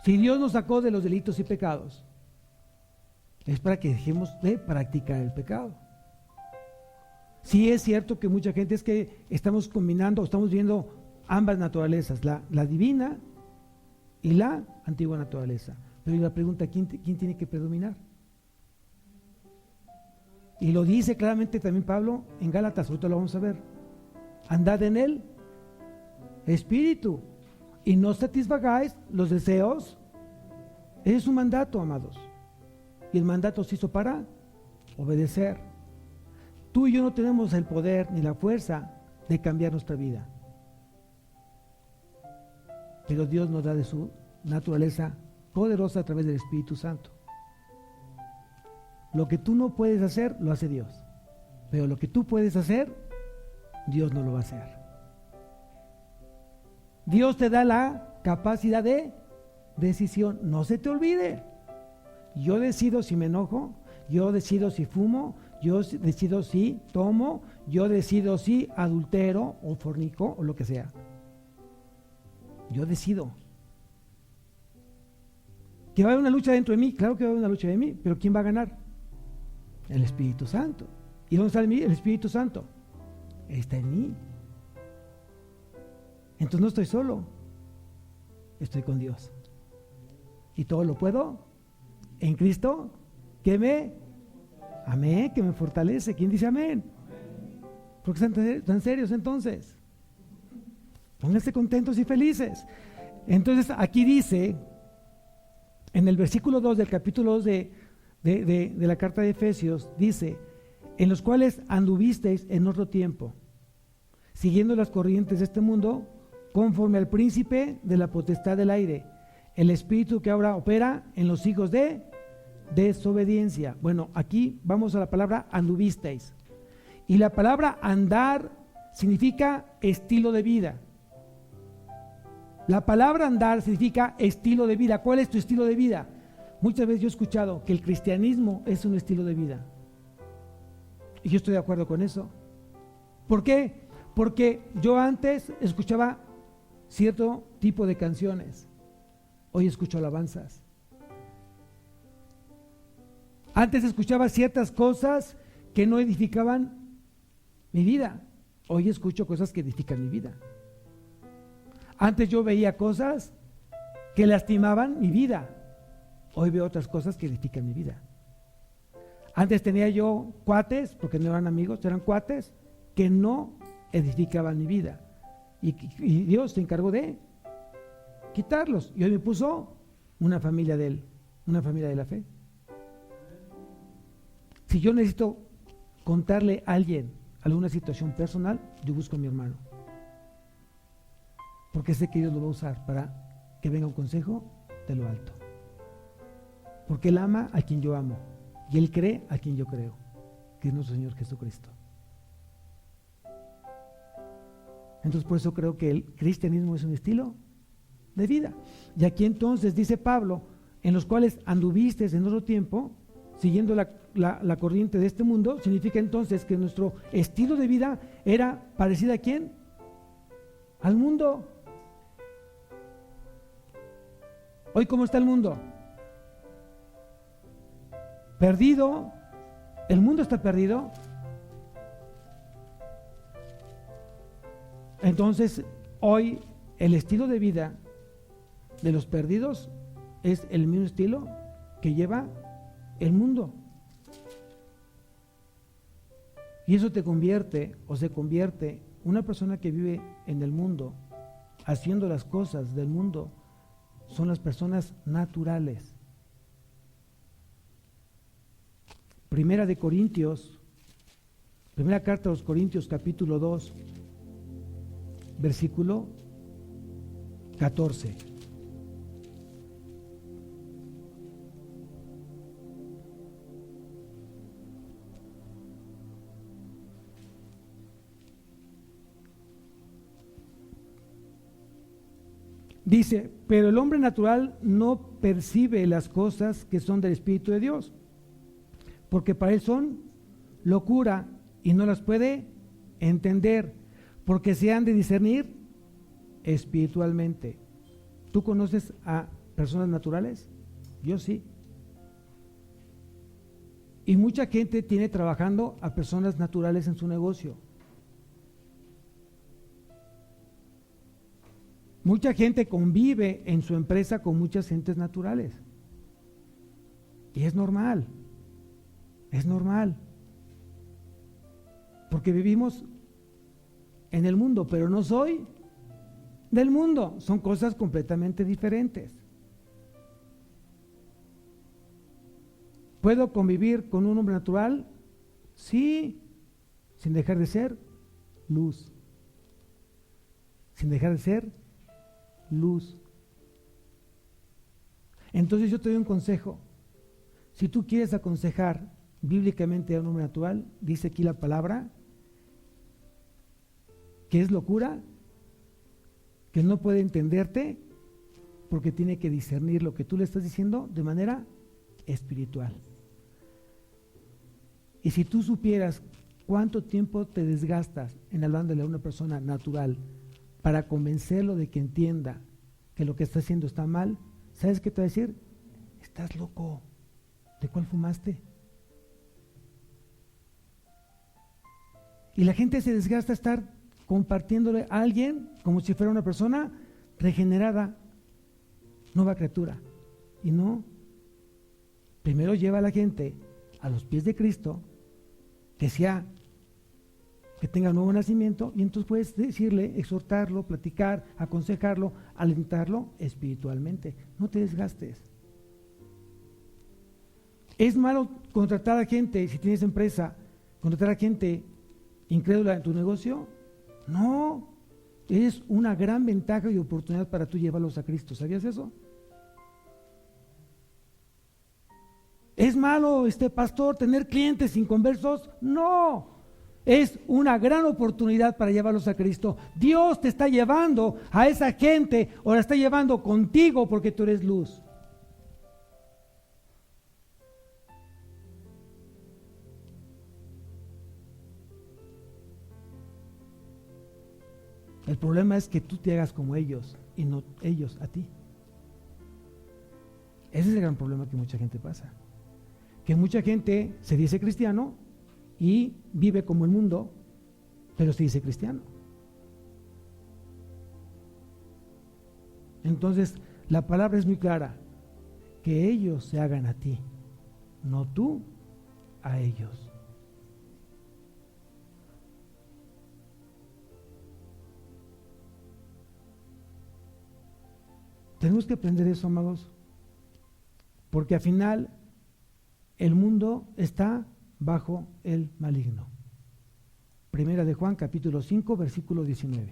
Si Dios nos sacó de los delitos y pecados, es para que dejemos de practicar el pecado. Sí es cierto que mucha gente es que estamos combinando, estamos viendo ambas naturalezas, la divina y la antigua naturaleza. Pero la pregunta, ¿quién tiene que predominar? Y lo dice claramente también Pablo en Gálatas, ahorita lo vamos a ver. Andad en el Espíritu y no satisfagáis los deseos. Ese es un mandato, amados. Y el mandato se hizo para obedecer. Tú y yo no tenemos el poder ni la fuerza de cambiar nuestra vida. Pero Dios nos da de su naturaleza poderosa a través del Espíritu Santo. Lo que tú no puedes hacer, lo hace Dios. Pero lo que tú puedes hacer, Dios no lo va a hacer. Dios te da la capacidad de decisión. No se te olvide. Yo decido si me enojo, yo decido si fumo, yo decido si tomo, yo decido si adultero o fornico o lo que sea. Yo decido. ¿Que va a haber una lucha dentro de mí? Claro que va a haber una lucha de mí, pero ¿quién va a ganar? El Espíritu Santo. ¿Y dónde está el Espíritu Santo? Está en mí. Entonces no estoy solo, estoy con Dios. Y todo lo puedo en Cristo que me fortalece. ¿Quién dice amén? ¿Por qué están tan serios entonces? Pónganse contentos y felices. Entonces aquí dice, en el versículo 2 del capítulo 2 de la carta de Efesios, dice, en los cuales anduvisteis en otro tiempo, siguiendo las corrientes de este mundo, conforme al príncipe de la potestad del aire, el espíritu que ahora opera en los hijos de desobediencia. Bueno, aquí vamos a la palabra anduvisteis. Y la palabra andar significa estilo de vida. La palabra andar significa estilo de vida. ¿Cuál es tu estilo de vida? Muchas veces yo he escuchado que el cristianismo es un estilo de vida. Y yo estoy de acuerdo con eso. ¿Por qué? Porque yo antes escuchaba cierto tipo de canciones. Hoy escucho alabanzas. Antes escuchaba ciertas cosas que no edificaban mi vida. Hoy escucho cosas que edifican mi vida. Antes yo veía cosas que lastimaban mi vida. Hoy veo otras cosas que edifican mi vida. Antes tenía yo cuates, porque no eran amigos, eran cuates que no edificaban mi vida. Y Dios se encargó de quitarlos. Y hoy me puso una familia de Él, una familia de la fe. Si yo necesito contarle a alguien alguna situación personal, yo busco a mi hermano. Porque sé que Dios lo va a usar para que venga un consejo de lo alto. Porque Él ama a quien yo amo y Él cree a quien yo creo, que es nuestro Señor Jesucristo. Entonces por eso creo que el cristianismo es un estilo de vida. Y aquí entonces dice Pablo, en los cuales anduviste en otro tiempo, siguiendo la corriente de este mundo, significa entonces que nuestro estilo de vida era parecido ¿a quién? Al mundo. Hoy, ¿cómo está el mundo? Perdido. El mundo está perdido. Entonces, hoy el estilo de vida de los perdidos es el mismo estilo que lleva el mundo. Y eso te convierte o se convierte una persona que vive en el mundo, haciendo las cosas del mundo, son las personas naturales. Primera carta a los Corintios, capítulo 2, versículo 14. Dice, pero el hombre natural no percibe las cosas que son del Espíritu de Dios, porque para él son locura y no las puede entender, porque se han de discernir espiritualmente. ¿Tú conoces a personas naturales? Yo sí. Y mucha gente tiene trabajando a personas naturales en su negocio. Mucha gente convive en su empresa con muchas gentes naturales. Y es normal. Es normal. Porque vivimos en el mundo, pero no soy del mundo. Son cosas completamente diferentes. ¿Puedo convivir con un hombre natural? Sí, sin dejar de ser luz. Sin dejar de ser luz. Entonces yo te doy un consejo. Si tú quieres aconsejar bíblicamente a un hombre natural, dice aquí la palabra, que es locura, que no puede entenderte porque tiene que discernir lo que tú le estás diciendo de manera espiritual. Y si tú supieras cuánto tiempo te desgastas en hablándole a una persona natural para convencerlo de que entienda que lo que está haciendo está mal, ¿sabes qué te va a decir? Estás loco. ¿De cuál fumaste? Y la gente se desgasta estar compartiéndole a alguien como si fuera una persona regenerada, nueva criatura. Y no. Primero lleva a la gente a los pies de Cristo, que tenga un nuevo nacimiento, y entonces puedes decirle, exhortarlo, platicar, aconsejarlo, alentarlo espiritualmente. No te desgastes. ¿Es malo contratar a gente, si tienes empresa, contratar a gente incrédula en tu negocio? No, es una gran ventaja y oportunidad para tú llevarlos a Cristo. ¿Sabías eso? ¿Es malo, pastor, tener clientes inconversos? No, es una gran oportunidad para llevarlos a Cristo. Dios te está llevando a esa gente o la está llevando contigo porque tú eres luz. El problema es que tú te hagas como ellos y no ellos a ti. Ese es el gran problema que mucha gente pasa. Que mucha gente se dice cristiano y vive como el mundo, pero se dice cristiano. Entonces, la palabra es muy clara, que ellos se hagan a ti, no tú a ellos. Tenemos que aprender eso, amados, porque al final el mundo está bajo el maligno. Primera de Juan, capítulo 5, versículo 19.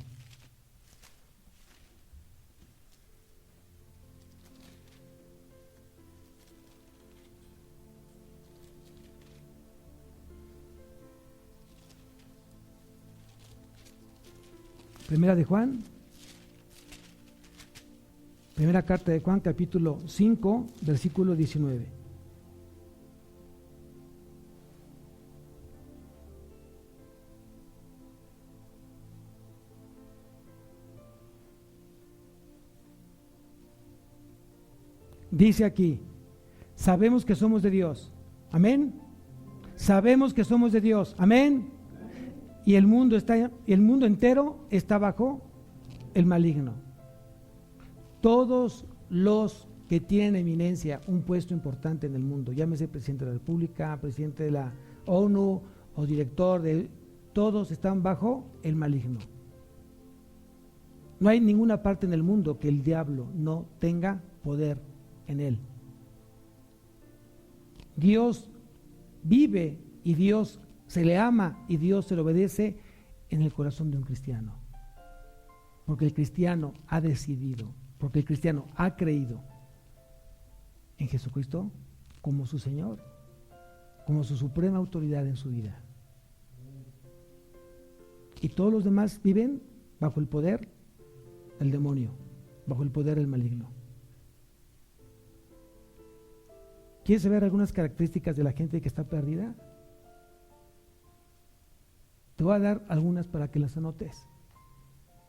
Primera de Juan, primera carta de Juan, capítulo 5, versículo 19. Dice aquí, sabemos que somos de Dios. Amén. Sabemos que somos de Dios. Amén. Y el mundo entero está bajo el maligno. Todos los que tienen eminencia, un puesto importante en el mundo, llámese presidente de la República, presidente de la ONU o director todos están bajo el maligno. No hay ninguna parte en el mundo que el diablo no tenga poder en él. Dios vive y Dios se le ama y Dios se le obedece en el corazón de un cristiano. Porque el cristiano ha decidido, porque el cristiano ha creído en Jesucristo como su Señor, como su suprema autoridad en su vida. Y todos los demás viven bajo el poder del demonio, bajo el poder del maligno. ¿Quieres saber algunas características de la gente que está perdida? Te voy a dar algunas para que las anotes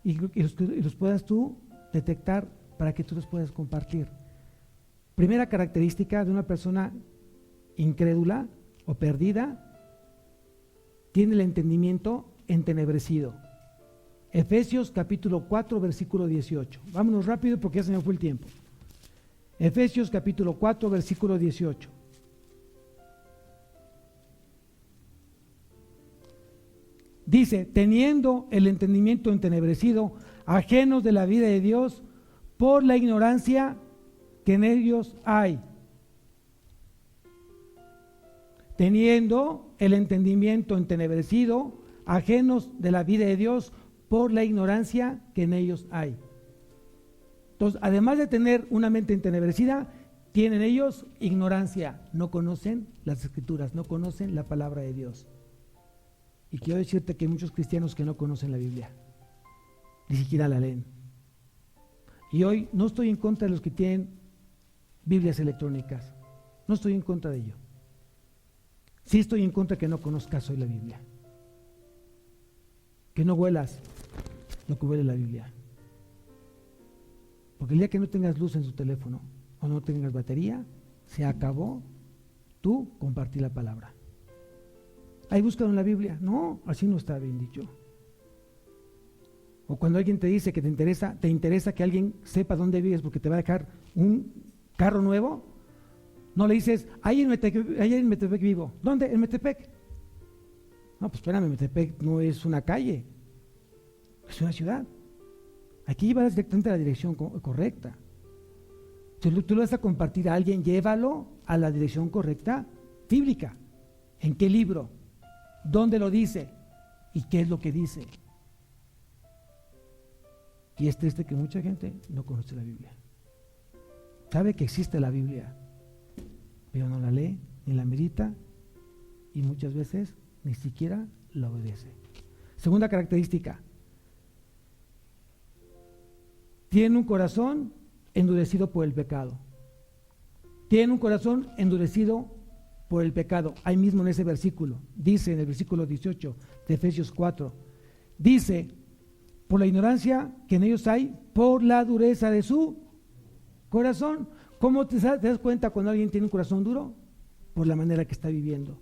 y los puedas tú detectar para que tú los puedas compartir. Primera característica de una persona incrédula o perdida: tiene el entendimiento entenebrecido. Efesios capítulo 4 versículo 18. Vámonos rápido porque ya se me fue el tiempo. Efesios capítulo 4 versículo 18. Dice, teniendo el entendimiento entenebrecido, ajenos de la vida de Dios, por la ignorancia que en ellos hay. Teniendo el entendimiento entenebrecido, ajenos de la vida de Dios, por la ignorancia que en ellos hay. Entonces, además de tener una mente entenebrecida, tienen ellos ignorancia, no conocen las Escrituras, no conocen la palabra de Dios. Y quiero decirte que hay muchos cristianos que no conocen la Biblia, ni siquiera la leen. Y hoy no estoy en contra de los que tienen Biblias electrónicas, no estoy en contra de ello. Sí estoy en contra que no conozcas hoy la Biblia, que no huelas lo que huele la Biblia. Porque el día que no tengas luz en su teléfono o no tengas batería, se acabó tú compartir la palabra. Ahí búscalo en la Biblia. No, así no está bien dicho. O cuando alguien te dice que te interesa que alguien sepa dónde vives porque te va a dejar un carro nuevo, no le dices, ahí en Metepec vivo. ¿Dónde? En Metepec. No, pues espérame, Metepec no es una calle, es una ciudad. Aquí vas directamente a la dirección correcta. Si tú lo vas a compartir a alguien, llévalo a la dirección correcta bíblica. ¿En qué libro? ¿Dónde lo dice? ¿Y qué es lo que dice? Y es triste que mucha gente no conoce la Biblia. Sabe que existe la Biblia, pero no la lee, ni la medita, y muchas veces ni siquiera la obedece. Segunda característica: tiene un corazón endurecido por el pecado. Tiene un corazón endurecido por el pecado. Ahí mismo en ese versículo, dice en el versículo 18 de Efesios 4, dice, por la ignorancia que en ellos hay, por la dureza de su corazón. ¿Cómo te das cuenta cuando alguien tiene un corazón duro? Por la manera que está viviendo.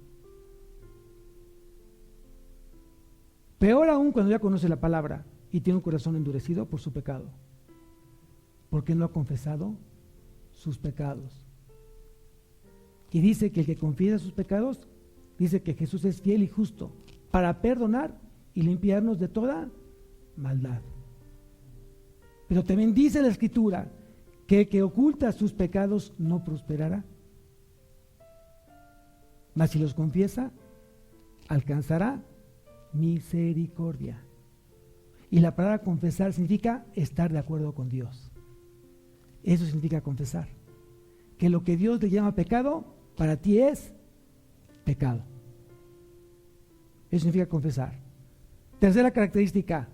Peor aún cuando ya conoce la palabra y tiene un corazón endurecido por su pecado, porque no ha confesado sus pecados. Y dice que el que confiesa sus pecados, dice que Jesús es fiel y justo para perdonar y limpiarnos de toda maldad. Pero también dice la Escritura que el que oculta sus pecados no prosperará. mas si los confiesa, alcanzará misericordia. Y la palabra confesar significa estar de acuerdo con Dios. Eso significa confesar. Que lo que Dios le llama pecado, para ti es pecado. Eso significa confesar. Tercera característica: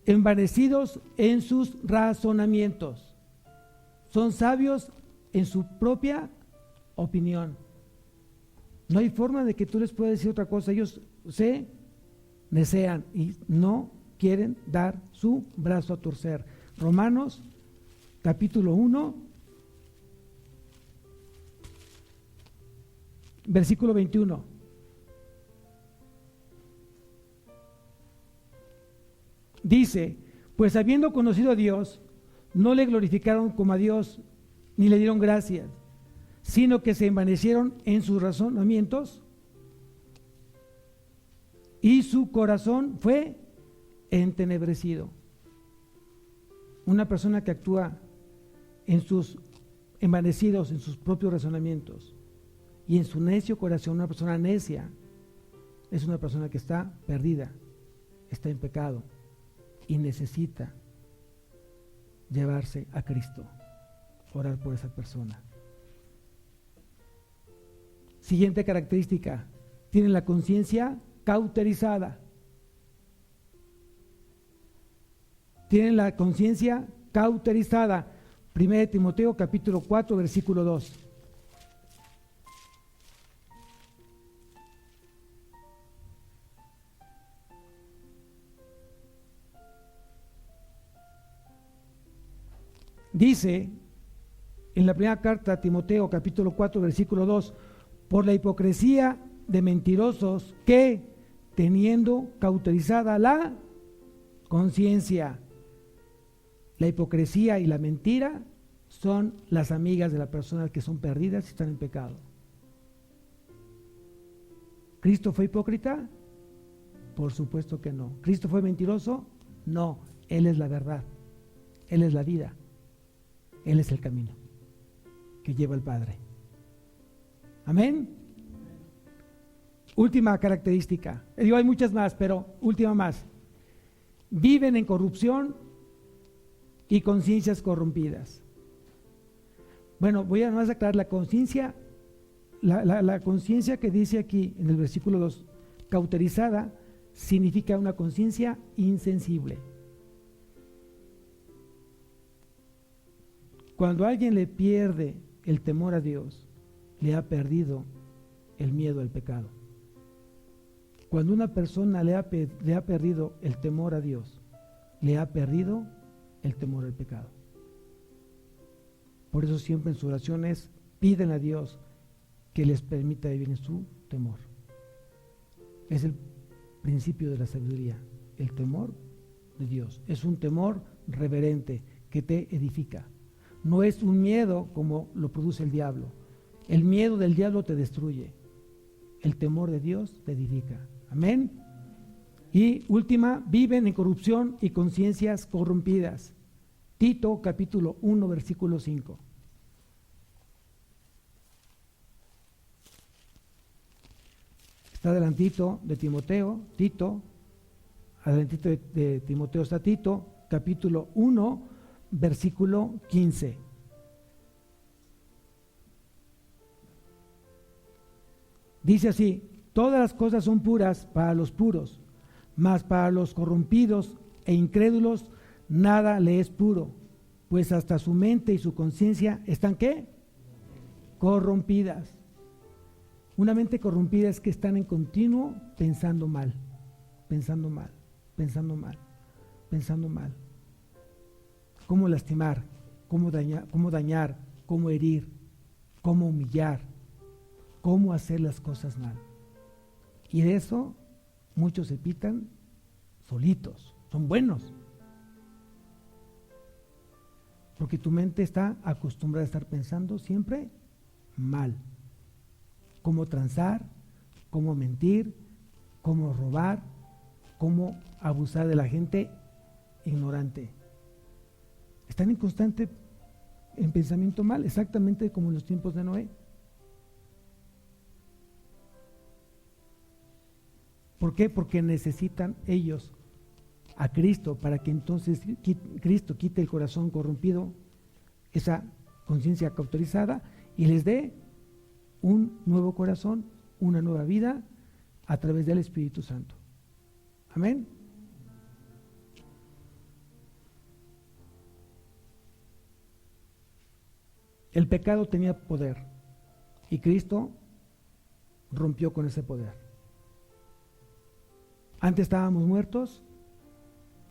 envanecidos en sus razonamientos. Son sabios en su propia opinión. No hay forma de que tú les puedas decir otra cosa. Ellos se desean y no quieren dar su brazo a torcer. Romanos capítulo 1, versículo 21. Dice: pues habiendo conocido a Dios, no le glorificaron como a Dios, ni le dieron gracias, sino que se envanecieron en sus razonamientos, y su corazón fue entenebrecido. Una persona que actúa envanecidos en sus propios razonamientos y en su necio corazón, una persona necia, es una persona que está perdida, está en pecado y necesita llevarse a Cristo, orar por esa persona. Siguiente característica: tienen la conciencia cauterizada. Tienen la conciencia cauterizada. 1 Timoteo capítulo 4, versículo 2. Dice en la primera carta a Timoteo capítulo 4, versículo 2: por la hipocresía de mentirosos que, teniendo cauterizada la conciencia. La hipocresía y la mentira son las amigas de las personas que son perdidas y están en pecado. ¿Cristo fue hipócrita? Por supuesto que no. ¿Cristo fue mentiroso? No. Él es la verdad. Él es la vida. Él es el camino que lleva al Padre. Amén. Última característica. Digo, hay muchas más, pero última más. Viven en corrupción y conciencias corrompidas. Bueno, voy a nomás aclarar la conciencia. La conciencia que dice aquí en el versículo 2, cauterizada, significa una conciencia insensible. Cuando alguien le pierde el temor a Dios, le ha perdido el miedo al pecado. Cuando una persona le ha perdido el temor a Dios, le ha perdido el temor al pecado. Por eso siempre en sus oraciones piden a Dios que les permita vivir en su temor. Es el principio de la sabiduría, el temor de Dios. Es un temor reverente que te edifica. No es un miedo como lo produce el diablo. El miedo del diablo te destruye. El temor de Dios te edifica. Amén. Y última, viven en corrupción y conciencias corrompidas. Tito capítulo 1, versículo 5. Está adelantito de Timoteo, Tito, adelantito de Timoteo está Tito, capítulo 1, versículo 15. Dice así: todas las cosas son puras para los puros, mas para los corrompidos e incrédulos nada le es puro, pues hasta su mente y su conciencia están ¿qué? Corrompidas. Una mente corrompida es que están en continuo pensando mal, pensando mal, pensando mal, pensando mal. Cómo lastimar, cómo dañar, cómo herir, cómo humillar, cómo hacer las cosas mal. Y de eso muchos se pitan solitos, son buenos. Porque tu mente está acostumbrada a estar pensando siempre mal. Cómo transar, cómo mentir, cómo robar, cómo abusar de la gente ignorante. Están en constante en pensamiento mal, exactamente como en los tiempos de Noé. ¿Por qué? Porque necesitan ellos a Cristo para que entonces Cristo quite el corazón corrompido, esa conciencia cauterizada, y les dé un nuevo corazón, una nueva vida a través del Espíritu Santo. Amén. El pecado tenía poder y Cristo rompió con ese poder. Antes estábamos muertos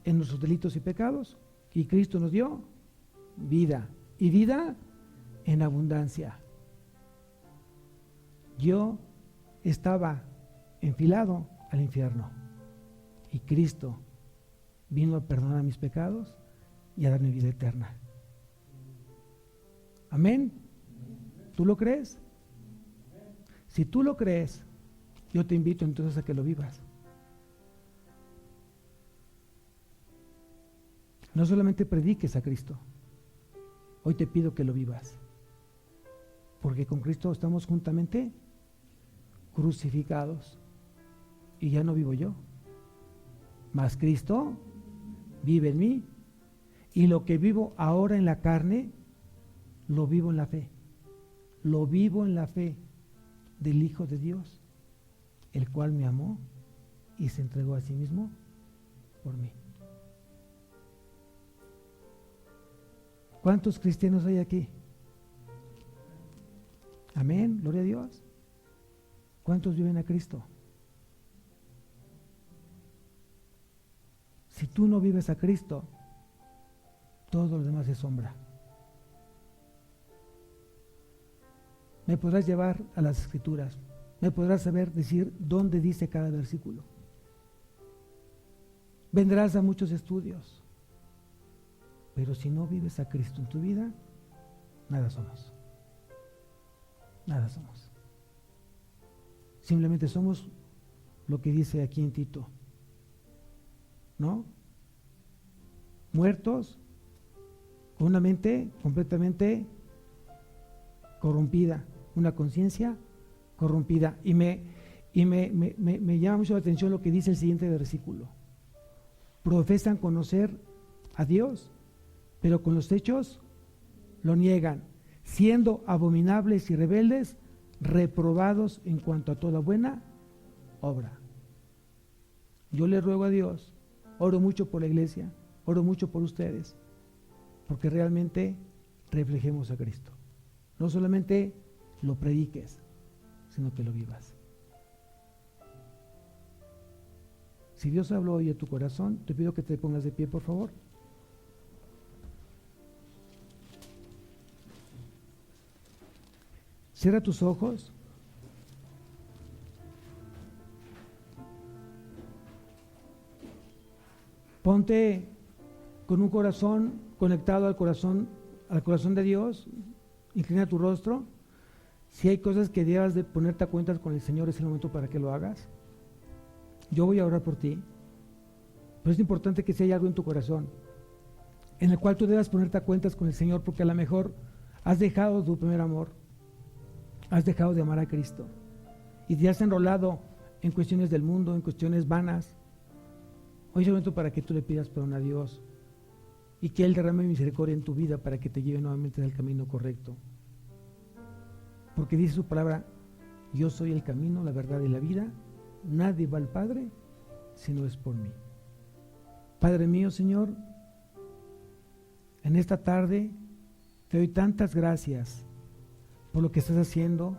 en nuestros delitos y pecados y Cristo nos dio vida, y vida en abundancia. Yo estaba enfilado al infierno y Cristo vino a perdonar mis pecados y a darme vida eterna. Amén. ¿Tú lo crees? Si tú lo crees, yo te invito entonces a que lo vivas. No solamente prediques a Cristo, hoy te pido que lo vivas, porque con Cristo estamos juntamente crucificados y ya no vivo yo, mas Cristo vive en mí, y lo que vivo ahora en la carne, lo vivo en la fe, lo vivo en la fe del Hijo de Dios, el cual me amó y se entregó a sí mismo por mí. ¿Cuántos cristianos hay aquí? Amén, gloria a Dios. ¿Cuántos viven a Cristo? Si tú no vives a Cristo, todo lo demás es sombra. Me podrás llevar a las Escrituras, me podrás saber decir dónde dice cada versículo. Vendrás a muchos estudios, pero si no vives a Cristo en tu vida, nada somos. Nada somos. Simplemente somos lo que dice aquí en Tito, ¿no? Muertos, con una mente completamente corrompida, una conciencia corrompida. Y me llama mucho la atención lo que dice el siguiente versículo. Profesan conocer a Dios, pero con los hechos lo niegan, siendo abominables y rebeldes, reprobados en cuanto a toda buena obra. Yo le ruego a Dios, oro mucho por la iglesia, oro mucho por ustedes, porque realmente reflejemos a Cristo. No solamente lo prediques, sino que lo vivas. Si Dios habló hoy a tu corazón, te pido que te pongas de pie, por favor. Cierra tus ojos. Ponte con un corazón conectado al corazón de Dios. Inclina tu rostro. Si hay cosas que debas de ponerte a cuentas con el Señor, es el momento para que lo hagas. Yo voy a orar por ti, pero es importante que si hay algo en tu corazón en el cual tú debas ponerte a cuentas con el Señor, porque a lo mejor has dejado tu primer amor, has dejado de amar a Cristo y te has enrolado en cuestiones del mundo, en cuestiones vanas. Hoy es el momento para que tú le pidas perdón a Dios y que Él derrame misericordia en tu vida para que te lleve nuevamente al camino correcto, porque dice su palabra: yo soy el camino, la verdad y la vida. Nadie va al Padre si no es por mí. Padre mío, Señor, en esta tarde te doy tantas gracias por lo que estás haciendo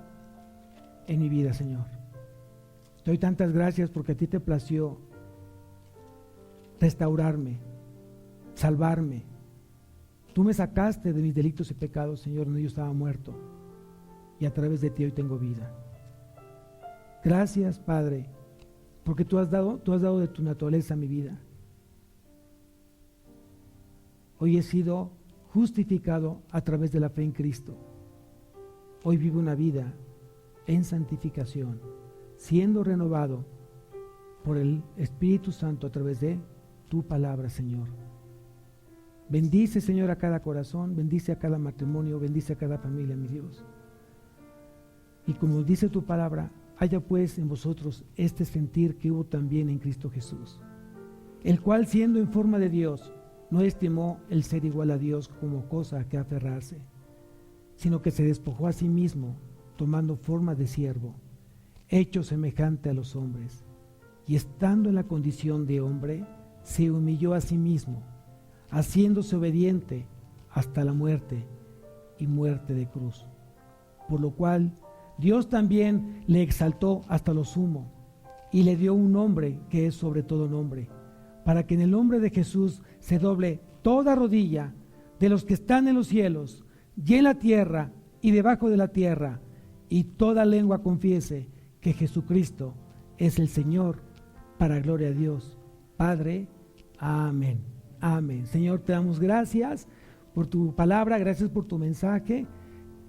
en mi vida, Señor. Te doy tantas gracias porque a ti te plació restaurarme, salvarme. Tú me sacaste de mis delitos y pecados, Señor, donde yo estaba muerto, y a través de ti hoy tengo vida. Gracias, Padre, porque tú has dado de tu naturaleza a mi vida. Hoy he sido justificado a través de la fe en Cristo. Hoy vivo una vida en santificación, siendo renovado por el Espíritu Santo a través de tu palabra, Señor. Bendice, Señor, a cada corazón, bendice a cada matrimonio, bendice a cada familia, mi Dios. Y como dice tu palabra, haya pues en vosotros este sentir que hubo también en Cristo Jesús, el cual, siendo en forma de Dios, no estimó el ser igual a Dios como cosa a que aferrarse, sino que se despojó a sí mismo, tomando forma de siervo, hecho semejante a los hombres, y estando en la condición de hombre, se humilló a sí mismo, haciéndose obediente hasta la muerte y muerte de cruz. Por lo cual Dios también le exaltó hasta lo sumo y le dio un nombre que es sobre todo nombre, para que en el nombre de Jesús se doble toda rodilla de los que están en los cielos y en la tierra y debajo de la tierra, y toda lengua confiese que Jesucristo es el Señor, para gloria a Dios Padre. Amén. Amén. Señor, te damos gracias por tu palabra, gracias por tu mensaje.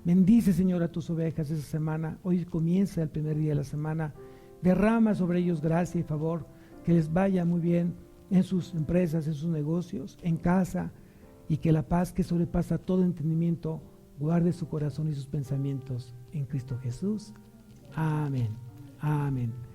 Bendice, Señor, a tus ovejas esta semana. Hoy comienza el primer día de la semana. Derrama sobre ellos gracia y favor, que les vaya muy bien en sus empresas, en sus negocios, en casa, y que la paz que sobrepasa todo entendimiento guarde su corazón y sus pensamientos en Cristo Jesús. Amén. Amén.